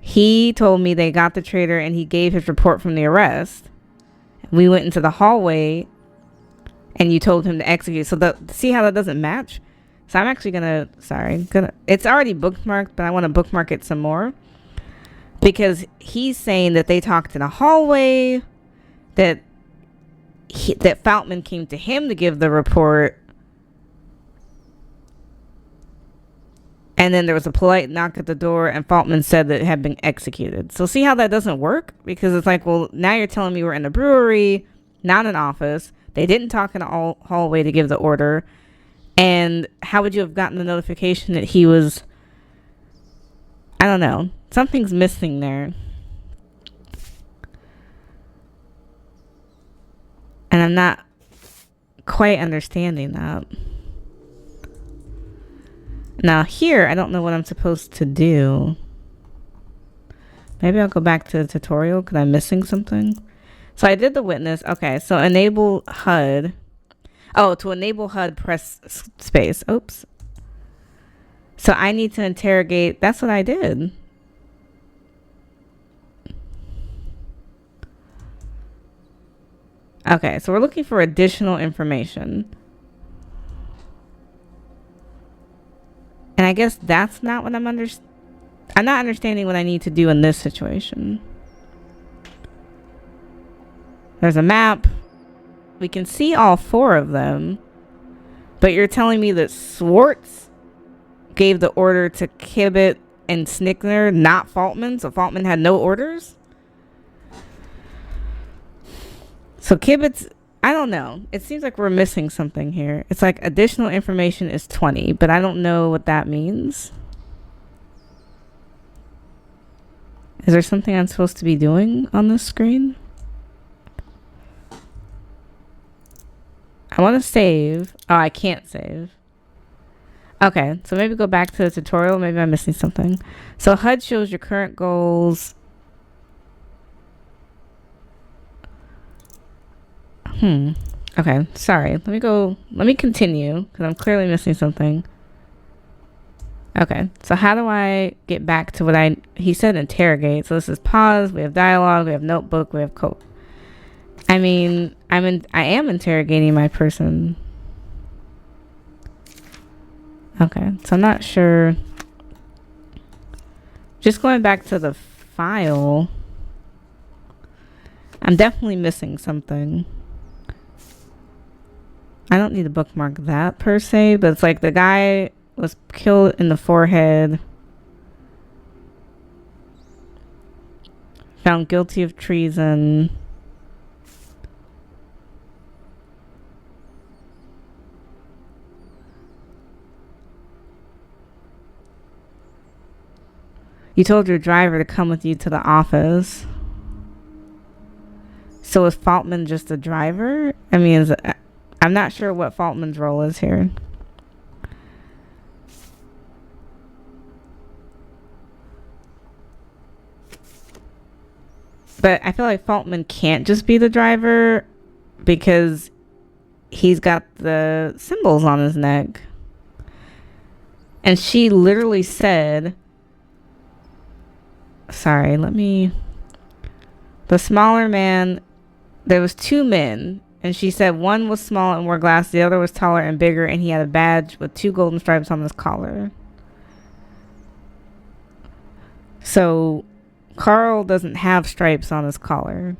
He told me they got the traitor and he gave his report from the arrest. We went into the hallway and you told him to execute. So see how that doesn't match? So I'm actually it's already bookmarked, but I want to bookmark it some more. Because he's saying that they talked in a hallway, that Foutman came to him to give the report, and then there was a polite knock at the door, and Foutman said that it had been executed. So see how that doesn't work? Because it's like, well, now you're telling me we're in a brewery, not an office. They didn't talk in a hallway to give the order. And how would you have gotten the notification that he was... I don't know. Something's missing there. And I'm not quite understanding that. Now here, I don't know what I'm supposed to do. Maybe I'll go back to the tutorial because I'm missing something. So I did the witness. Okay, so enable HUD. Oh, to enable HUD, press space. Oops. So I need to interrogate. That's what I did. Okay, so we're looking for additional information. And I guess that's not what I'm not understanding what I need to do in this situation. There's a map. We can see all 4 of them. But you're telling me that Schwartz gave the order to Kibit and Snickner, not Foutman? So Foutman had no orders? So Kibit's... I don't know. It seems like we're missing something here. It's like additional information is 20, but I don't know what that means. Is there something I'm supposed to be doing on this screen? I want to save. Oh, I can't save. Okay, so maybe go back to the tutorial. Maybe I'm missing something. So HUD shows your current goals. Okay, sorry. Let me continue because I'm clearly missing something. Okay, so how do I get back to what he said interrogate. So this is pause, we have dialogue, we have notebook, we have code. I mean, I am interrogating my person. Okay, so I'm not sure. Just going back to the file. I'm definitely missing something. I don't need to bookmark that per se, but it's like the guy was killed in the forehead. Found guilty of treason. You told your driver to come with you to the office. So is Foutman just a driver? I mean, I'm not sure what Foutman's role is here. But I feel like Faltman can't just be the driver because he's got the symbols on his neck. And she literally said, sorry, the smaller man, there was 2 men, and she said one was small and wore glasses, the other was taller and bigger, and he had a badge with 2 golden stripes on his collar. So Carl doesn't have stripes on his collar.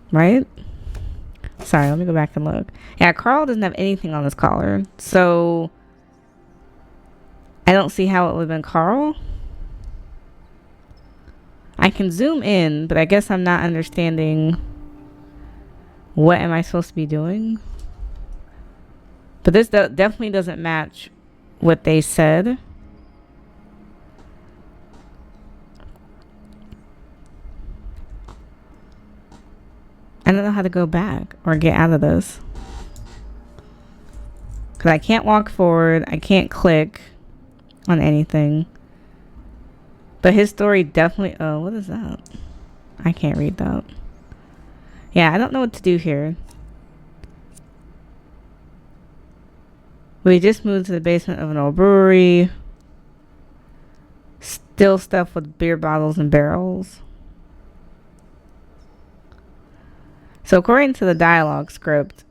Right? Sorry, let me go back and look. Yeah, Carl doesn't have anything on his collar. So I don't see how it would have been Carl. I can zoom in, but I guess I'm not understanding what am I supposed to be doing. But this definitely doesn't match what they said. I don't know how to go back or get out of this. Because I can't walk forward. I can't click on anything. But his story definitely... Oh, what is that? I can't read that. Yeah, I don't know what to do here. We just moved to the basement of an old brewery. Still stuffed with beer bottles and barrels. So according to the dialogue script,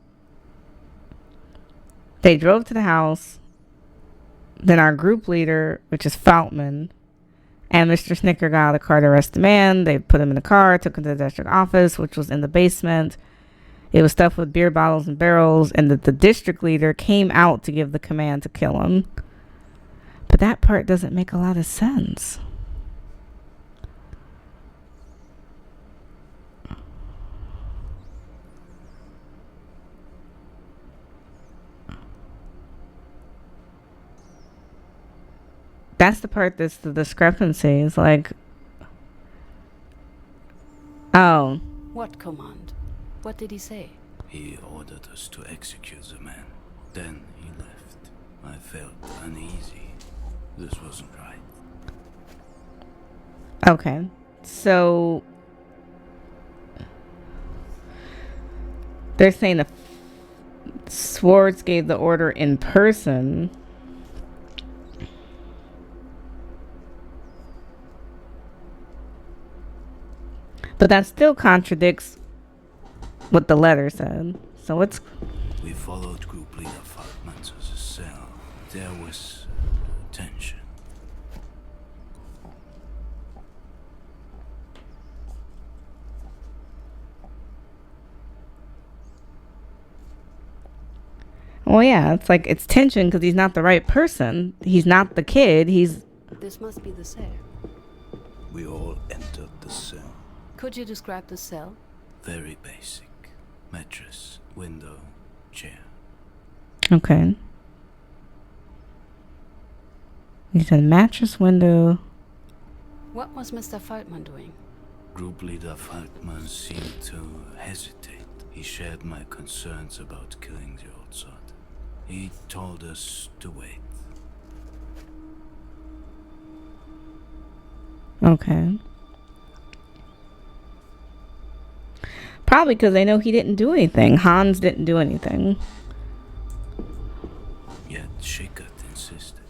they drove to the house. Then our group leader, which is Faltman, and Mr. Snicker got out of the car to arrest the man. They put him in the car, took him to the district office, which was in the basement. It was stuffed with beer bottles and barrels, and the district leader came out to give the command to kill him. But that part doesn't make a lot of sense. That's the part that's the discrepancy. Is like, oh. What command? What did he say? He ordered us to execute the man. Then he left. I felt uneasy. This wasn't right. Okay. So they're saying the Swords gave the order in person. But that still contradicts what the letter said. So it's... We followed group leader Falkman to the cell. There was tension. Well, yeah, it's like it's tension because he's not the right person. He's not the kid. This must be the cell. We all entered the cell. Could you describe the cell? Very basic. Mattress, window, chair. Okay. He said mattress, window. What was Mr. Falkman doing? Group leader Falkman seemed to hesitate. He shared my concerns about killing the old sod. He told us to wait. Okay. Probably because they know he didn't do anything. Hans didn't do anything. Yet Schickert insisted.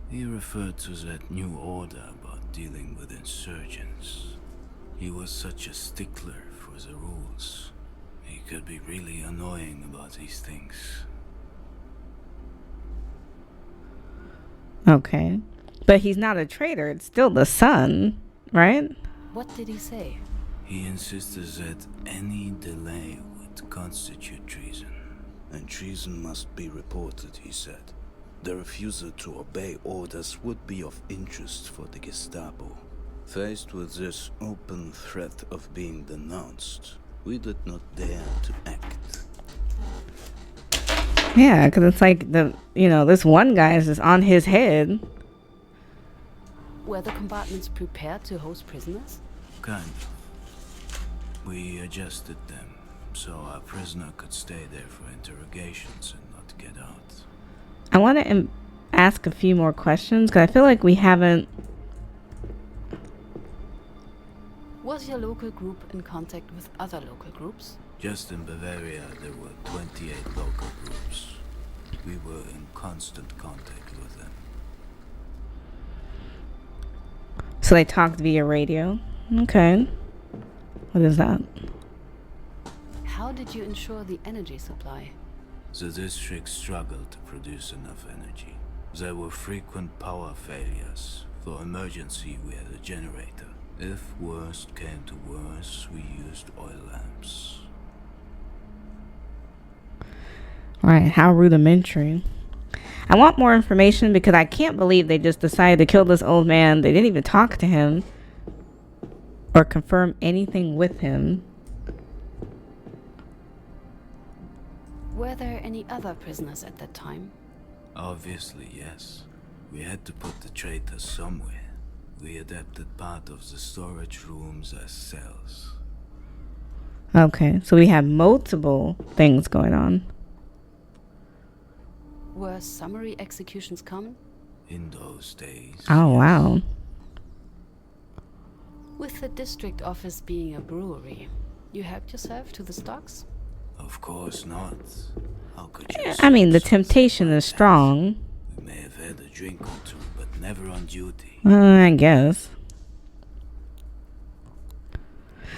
He referred to that new order about dealing with insurgents. He was such a stickler for the rules. He could be really annoying about these things. Okay. But he's not a traitor. It's still the son, right? What did he say? He insisted that any delay would constitute treason. And treason must be reported, he said. The refusal to obey orders would be of interest for the Gestapo. Faced with this open threat of being denounced, we did not dare to act. Yeah, because it's like this one guy is just on his head. Were the compartments prepared to host prisoners? Kind of. We adjusted them so our prisoner could stay there for interrogations and not get out. I want to ask a few more questions because I feel like we haven't Was your local group in contact with other local groups? Just in Bavaria, there were 28 local groups. We were in constant contact with them. So they talked via radio. Okay. What is that? How did you ensure the energy supply? The district struggled to produce enough energy. There were frequent power failures. For emergency, we had a generator. If worst came to worst, we used oil lamps. Alright, how rudimentary. I want more information because I can't believe they just decided to kill this old man. They didn't even talk to him or confirm anything with him. Were there any other prisoners at that time? Obviously, yes. We had to put the traitors somewhere. We adapted part of the storage rooms as cells. Okay, so we have multiple things going on. Were summary executions common? In those days. Oh, yes. wow. With the district office being a brewery, you helped yourself to the stocks? Of course not. How could you? I mean, the temptation is strong. We may have had a drink or two, but never on duty. I guess.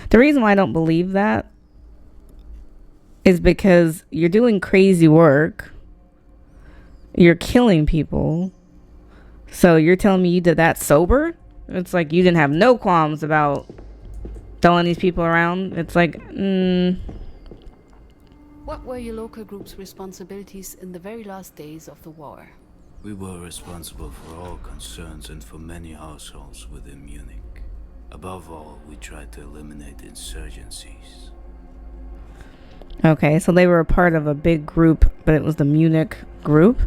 The reason why I don't believe that is because you're doing crazy work. You're killing people. So you're telling me you did that sober? It's like you didn't have no qualms about throwing these people around. It's like, What were your local group's responsibilities in the very last days of the war? We were responsible for all concerns and for many households within Munich. Above all, we tried to eliminate insurgencies. okay, so they were a part of a big group, but it was the Munich group.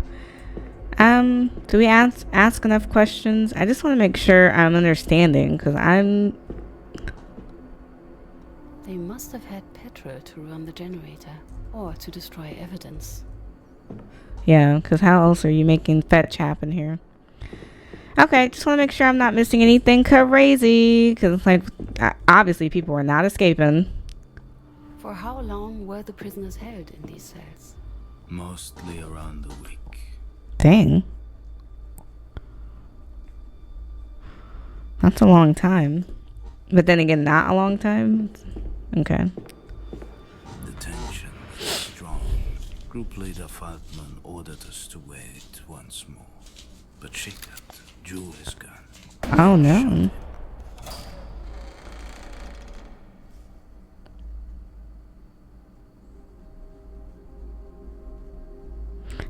Do we ask enough questions? I just want to make sure I'm understanding, because They must have had petrol to run the generator, or to destroy evidence. yeah, because how else are you making fetch happen here? Okay, just want to make sure I'm not missing anything crazy, because like obviously people were not escaping. For how long were the prisoners held in these cells? Mostly around a week. Dang. That's a long time. But then again, not a long time. Okay. The tension was strong. Group leader Falkman ordered us to wait once more. But Schickert drew his gun. Oh no.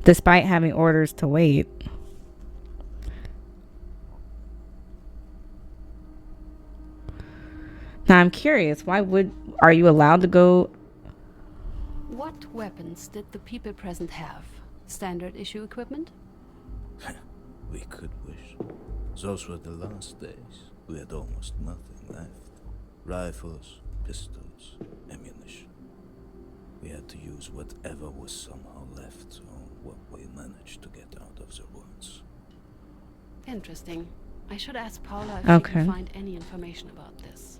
Despite having orders to wait. Now I'm curious, are you allowed to go? What weapons did the people present have? Standard issue equipment? We could wish. Those were the last days. We had almost nothing left. Rifles, pistols, ammunition. We had to use whatever was somehow left, or what we managed to get out of the woods. Interesting. I should ask Paula if she Okay. can find any information about this.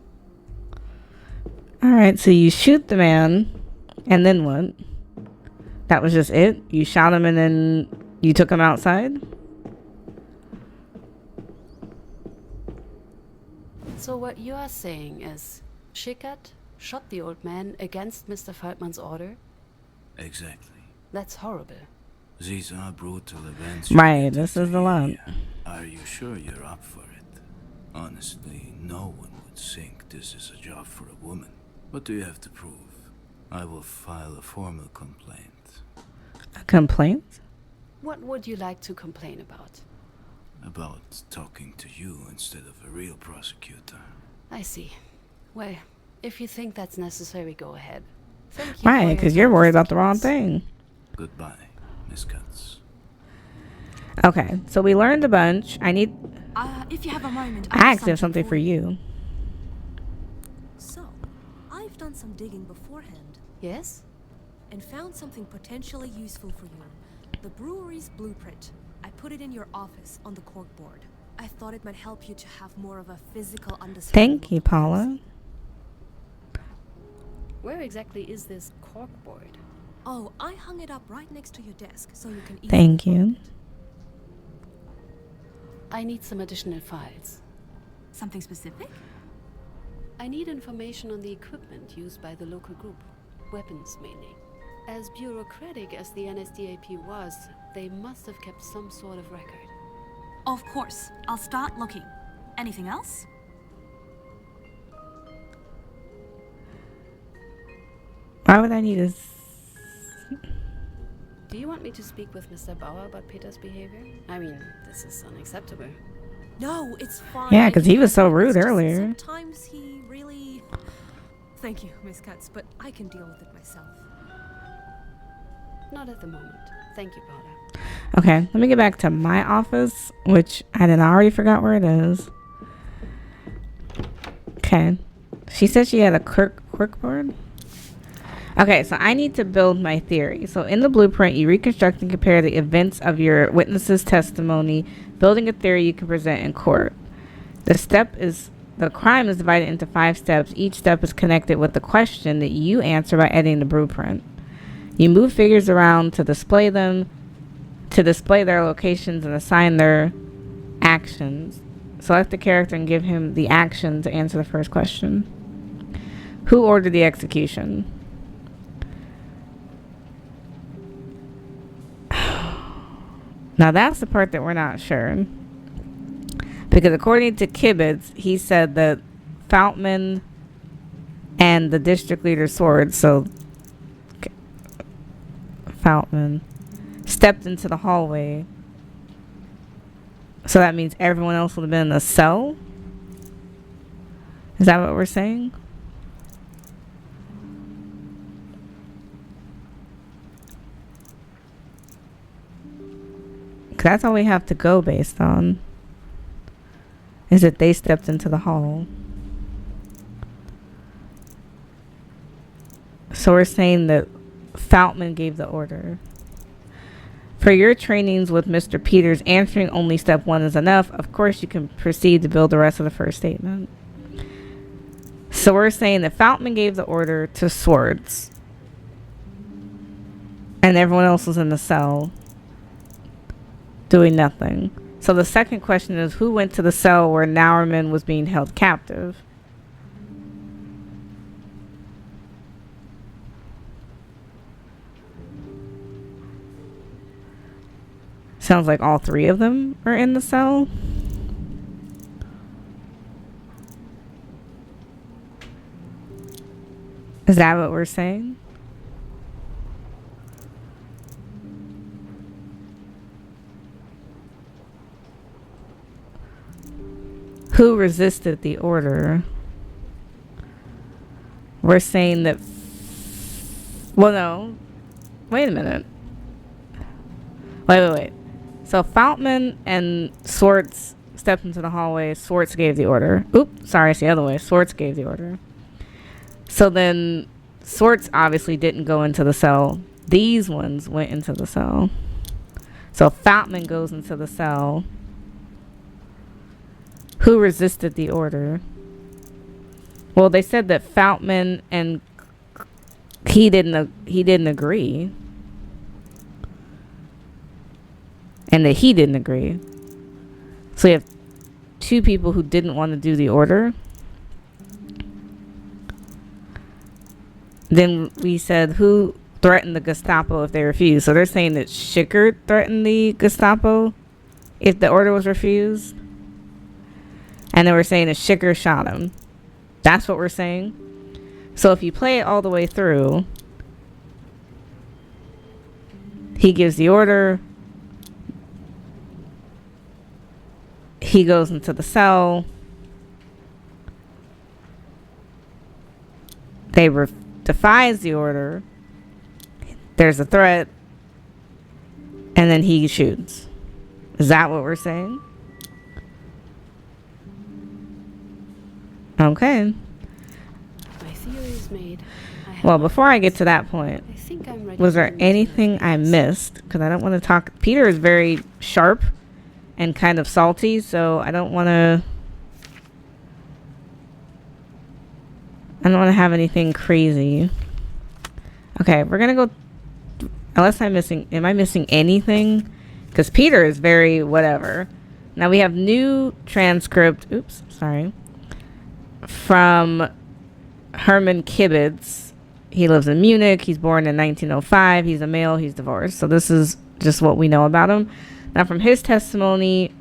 Alright, so you shoot the man, and then what? That was just it? You shot him and then you took him outside? So what you are saying is, Schickert shot the old man against Mr. Feldman's order? Exactly. That's horrible. These are brutal events. Right, this is a lot. Are you sure you're up for it? Honestly, no one would think this is a job for a woman. What do you have to prove? I will file a formal complaint. A complaint? What would you like to complain about? About talking to you instead of a real prosecutor. I see. Well, if you think that's necessary, go ahead. Thank you. Right, because you're worried about the wrong thing. Goodbye, Miss Katz. Okay, so we learned a bunch. If you have a moment, I actually have something for you. So, I've done some digging beforehand Yes? and found something potentially useful for you. The brewery's blueprint. I put it in your office on the corkboard. I thought it might help you to have more of a physical understanding. Thank you, of the place. Paula. Where exactly is this corkboard? Oh, I hung it up right next to your desk so you can easily Thank find you. it. I need some additional files. Something specific? I need information on the equipment used by the local group. Weapons, mainly. As bureaucratic as the NSDAP was, they must have kept some sort of record. Of course. I'll start looking. Anything else? Why would I need a... Do you want me to speak with Mr. Bauer about Peter's behavior? I mean, this is unacceptable. No, it's fine. Yeah, 'cause he was so It's rude just earlier. Sometimes he really... Thank you, Miss Katz, but I can deal with it myself. Not at the moment. Thank you, Paula. Okay, let me get back to my office, which I did already forgot where it is. Okay. She said she had a corkboard. Okay, so I need to build my theory. So in the blueprint, you reconstruct and compare the events of your witness's testimony, building a theory you can present in court. The crime is divided into 5 steps. Each step is connected with the question that you answer by editing the blueprint. You move figures around to display their locations and assign their actions. Select a character and give him the action to answer the first question. Who ordered the execution? Now that's the part that we're not sure. Because according to Kibitz, he said that Foutman and the district leader Sword, so Foutman, stepped into the hallway. So that means everyone else would have been in the cell? Is that what we're saying? That's all we have to go based on, is that they stepped into the hall. So we're saying that Foutman gave the order. For your trainings with Mr. Peters, answering only step 1 is enough. Of course, you can proceed to build the rest of the first statement. So we're saying that Foutman gave the order to Swords, and everyone else was in the cell doing nothing. So the second question is, who went to the cell where Nauerman was being held captive? Sounds like all 3 of them are in the cell. Is that what we're saying? Who resisted the order? We're saying that... well, no. Wait a minute. Wait. So Foutman and Swartz stepped into the hallway. Swartz gave the order. Oops, sorry, it's the other way. Swartz gave the order. So then Swartz obviously didn't go into the cell. These ones went into the cell. So Foutman goes into the cell. Who resisted the order? Well, they said that Foutman and he didn't agree. And that he didn't agree. So you have 2 people who didn't want to do the order. Then we said who threatened the Gestapo if they refused. So they're saying that Schickard threatened the Gestapo if the order was refused. And then we're saying that Schickard shot him. That's what we're saying. So if you play it all the way through, he gives the order. He goes into the cell. They defies the order. There's a threat. And then he shoots. Is that what we're saying? Okay. My theory is made. Well, before I get to that point, I think I'm ready. was there anything I missed? Because I don't want to talk. Peter is very sharp and kind of salty, so I don't want to. I don't want to have anything crazy. Okay, we're gonna go. Unless am I missing anything? Because Peter is very whatever. Now we have new transcript. Oops, sorry. From Herman Kibitz. He lives in Munich. He's born in 1905. He's a male. He's divorced. So this is just what we know about him. Now from his testimony,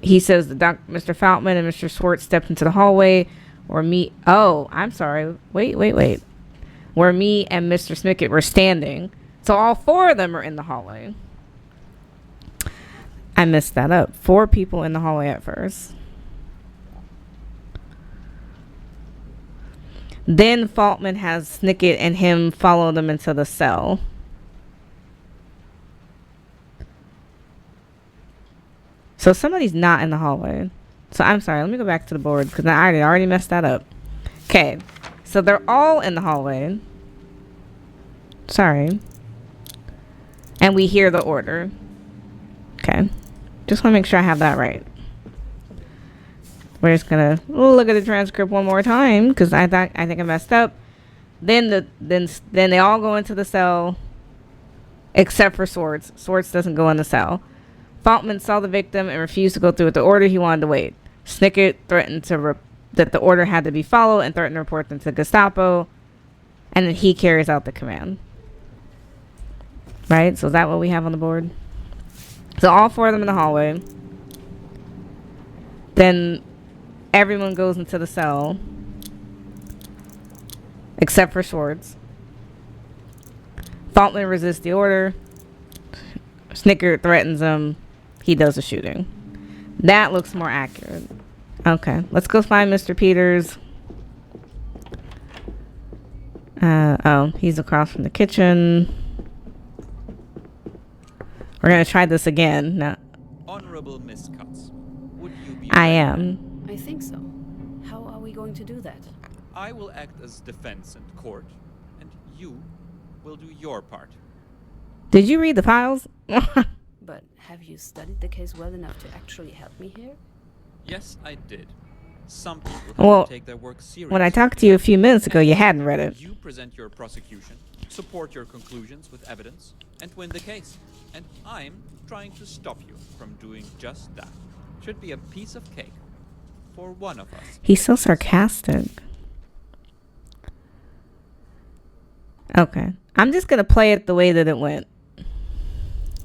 he says that Mr. Faultman and Mr. Schwartz stepped into the hallway where I'm sorry. Wait. Where me and Mr. Smickett were standing. So all 4 of them are in the hallway. I messed that up. 4 people in the hallway at first. Then Faultman has Snicket and him follow them into the cell. So somebody's not in the hallway. So I'm sorry. Let me go back to the board because I already messed that up. Okay. So they're all in the hallway. Sorry. And we hear the order. Okay. Just want to make sure I have that right. We're just gonna look at the transcript one more time because I think I messed up. Then they all go into the cell, except for Swartz. Swartz doesn't go in the cell. Faultman saw the victim and refused to go through with the order. He wanted to wait. Snicket threatened that the order had to be followed and threatened to report them to Gestapo. And then he carries out the command. Right? So is that what we have on the board? So all 4 of them in the hallway. Then everyone goes into the cell. Except for Schwartz. Faultman resists the order. Snicker threatens him. He does the shooting. That looks more accurate. Okay. Let's go find Mr. Peters. He's across from the kitchen. We're going to try this again. No. Honorable Miss Cutts, would you be... I am. I think so. How are we going to do that? I will act as defense and court, and you will do your part. Did you read the files? But have you studied the case well enough to actually help me here? Yes, I did. Some people have to take their work seriously. When I talked to you a few minutes ago, you hadn't read it. You present your prosecution, support your conclusions with evidence, and win the case. And I'm trying to stop you from doing just that. Should be a piece of cake for one of us. He's so sarcastic. Okay. I'm just going to play it the way that it went.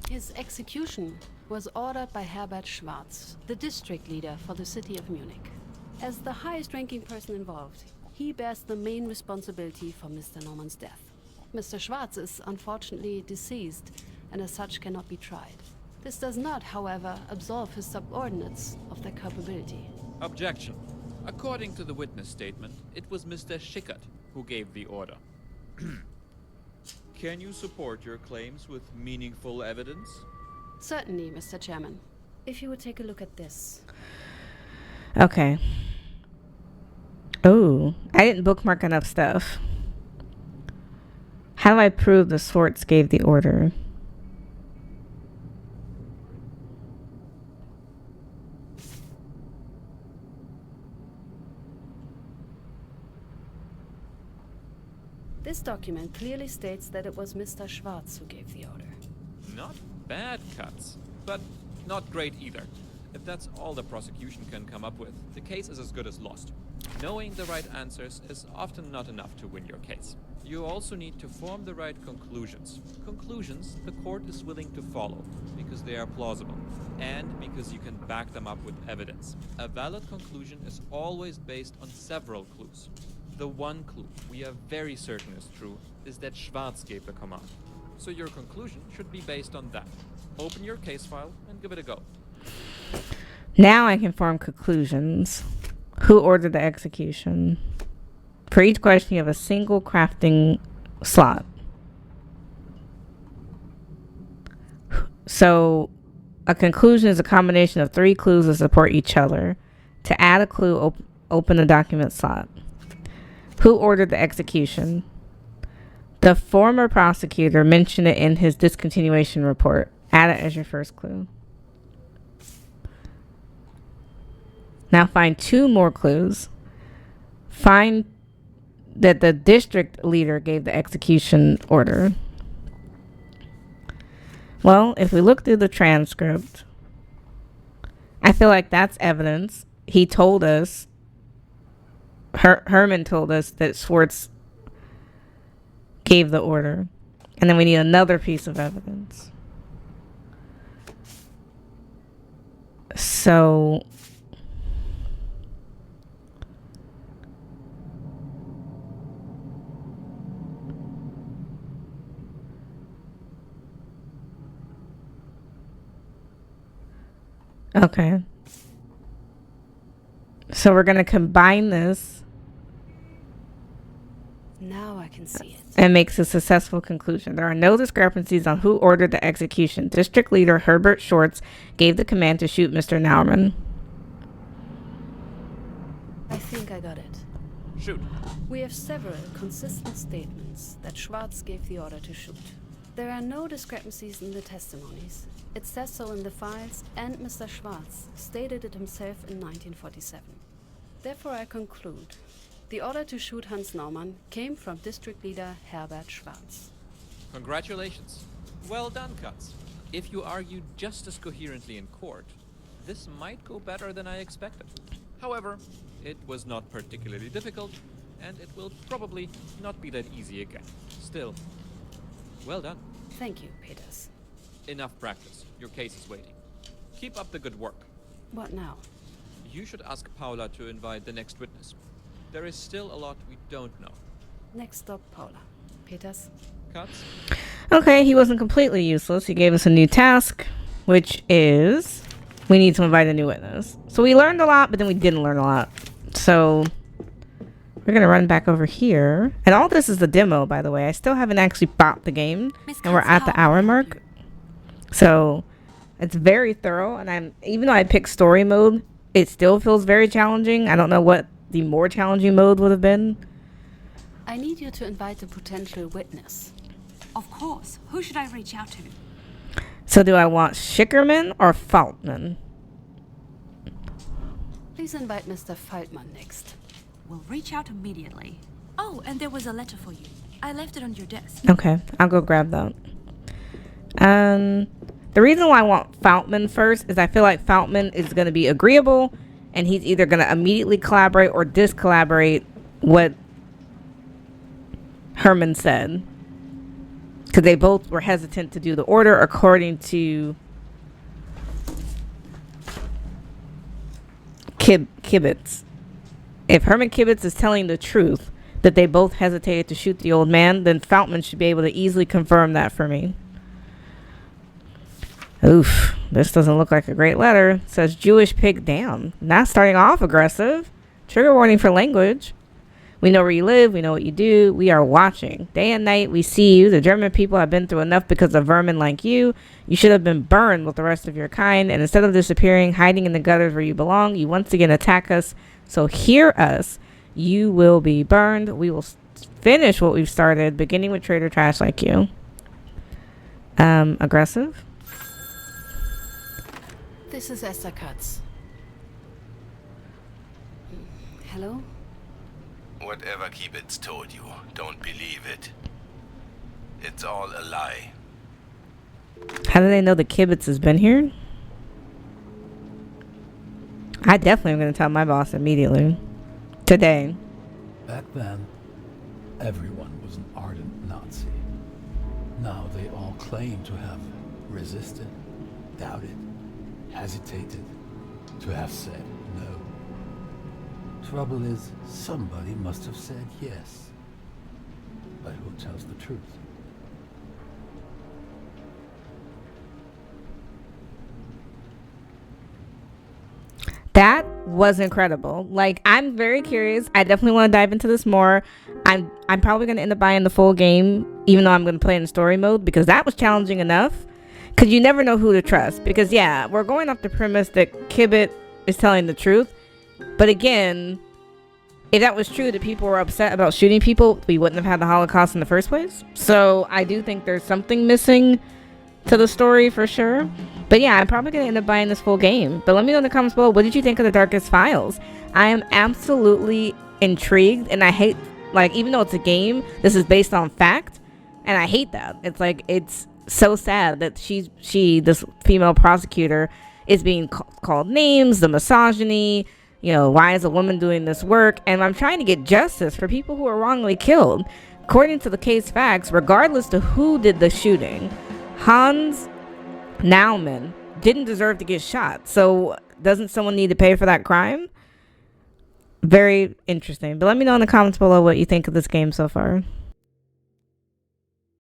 His execution was ordered by Herbert Schwartz, the district leader for the city of Munich. As the highest-ranking person involved, he bears the main responsibility for Mr. Norman's death. Mr. Schwartz is unfortunately deceased, and as such cannot be tried. This does not, however, absolve his subordinates of their culpability. Objection. According to the witness statement, it was Mr. Schickert who gave the order. Can you support your claims with meaningful evidence? Certainly, Mr. Chairman. If you would take a look at this. Okay. Oh, I didn't bookmark enough stuff. How do I prove the Schwartz gave the order? This document clearly states that it was Mr. Schwartz who gave the order. Not bad cuts, but not great either. If that's all the prosecution can come up with, the case is as good as lost. Knowing the right answers is often not enough to win your case. You also need to form the right conclusions. Conclusions the court is willing to follow, because they are plausible, and because you can back them up with evidence. A valid conclusion is always based on several clues. The one clue we are very certain is true is that Schwartz gave the command. So your conclusion should be based on that. Open your case file and give it a go. Now I can form conclusions. Who ordered the execution? For each question, you have a single crafting slot. So a conclusion is a combination of 3 clues that support each other. To add a clue, open a document slot. Who ordered the execution? The former prosecutor mentioned it in his discontinuation report. Add it as your first clue. Now find 2 more clues. Find that the district leader gave the execution order. Well, if we look through the transcript, I feel like that's evidence. He told us, Herman told us that Schwartz gave the order. And then we need another piece of evidence. So okay. So we're going to combine this. Now I can see it. And makes a successful conclusion. There are no discrepancies on who ordered the execution. District Leader Herbert Schwartz gave the command to shoot Mr. Naumann. I think I got it. Shoot. We have several consistent statements that Schwartz gave the order to shoot. There are no discrepancies in the testimonies. It says so in the files, and Mr. Schwartz stated it himself in 1947. Therefore, I conclude the order to shoot Hans Naumann came from District Leader Herbert Schwartz. Congratulations. Well done, Katz. If you argue just as coherently in court, this might go better than I expected. However, it was not particularly difficult, and it will probably not be that easy again. Still, well done. Thank you, Peters. Enough practice. Your case is waiting. Keep up the good work. What now? You should ask Paula to invite the next witness. There is still a lot we don't know. Next stop, Paula. Peters? Katz? Okay, he wasn't completely useless. He gave us a new task, which is we need to invite a new witness. So we learned a lot, but then we didn't learn a lot. So we're going to run back over here. And all this is the demo, by the way. I still haven't actually bought the game. And we're at the hour mark. So it's very thorough. And even though I picked story mode, it still feels very challenging. I don't know what the more challenging mode would have been. I need you to invite a potential witness. Of course. Who should I reach out to? So do I want Schickerman or Faultman? Please invite Mr. Faltman next. We'll reach out immediately. Oh, and there was a letter for you. I left it on your desk. Okay, I'll go grab that. The reason why I want Faultman first is I feel like Faultman is going to be agreeable, and he's either going to immediately collaborate or discollaborate what Herman said. Because they both were hesitant to do the order according to Kibitz. If Herman Kibitz is telling the truth that they both hesitated to shoot the old man, then Faultman should be able to easily confirm that for me. Oof, this doesn't look like a great letter. It says Jewish pig down. Not starting off aggressive. Trigger warning for language. We know where you live. We know what you do. We are watching. Day and night, we see you. The German people have been through enough because of vermin like you. You should have been burned with the rest of your kind. And instead of disappearing, hiding in the gutters where you belong, you once again attack us. So hear us. You will be burned. We will finish what we've started, beginning with traitor trash like you. Aggressive. This is Esther Katz. Hello? Whatever Kibitz told you, don't believe it. It's all a lie. How do they know the Kibitz has been here? I definitely am going to tell my boss immediately. Today. Back then, everyone was an ardent Nazi. Now they all claim to have resisted, doubted, hesitated, to have said no. Trouble is, somebody must have said yes. But who tells the truth? That was incredible. Like, I'm very curious. I definitely want to dive into this more. I'm probably going to end up buying the full game, even though I'm going to play in story mode, because that was challenging enough. Because you never know who to trust. Because, yeah, we're going off the premise that Kibit is telling the truth. But again, if that was true, that people were upset about shooting people, we wouldn't have had the Holocaust in the first place. So I do think there's something missing to the story for sure. But yeah, I'm probably going to end up buying this full game. But let me know in the comments below, what did you think of the Darkest Files? I am absolutely intrigued, and I hate Like, even though it's a game, this is based on fact, and I hate that. It's like, it's so sad that this female prosecutor is being called names, the misogyny, you know, why is a woman doing this work? And I'm trying to get justice for people who are wrongly killed. According to the case facts, regardless to who did the shooting, Hans Naumann didn't deserve to get shot. So doesn't someone need to pay for that crime? Very interesting. But let me know in the comments below what you think of this game so far.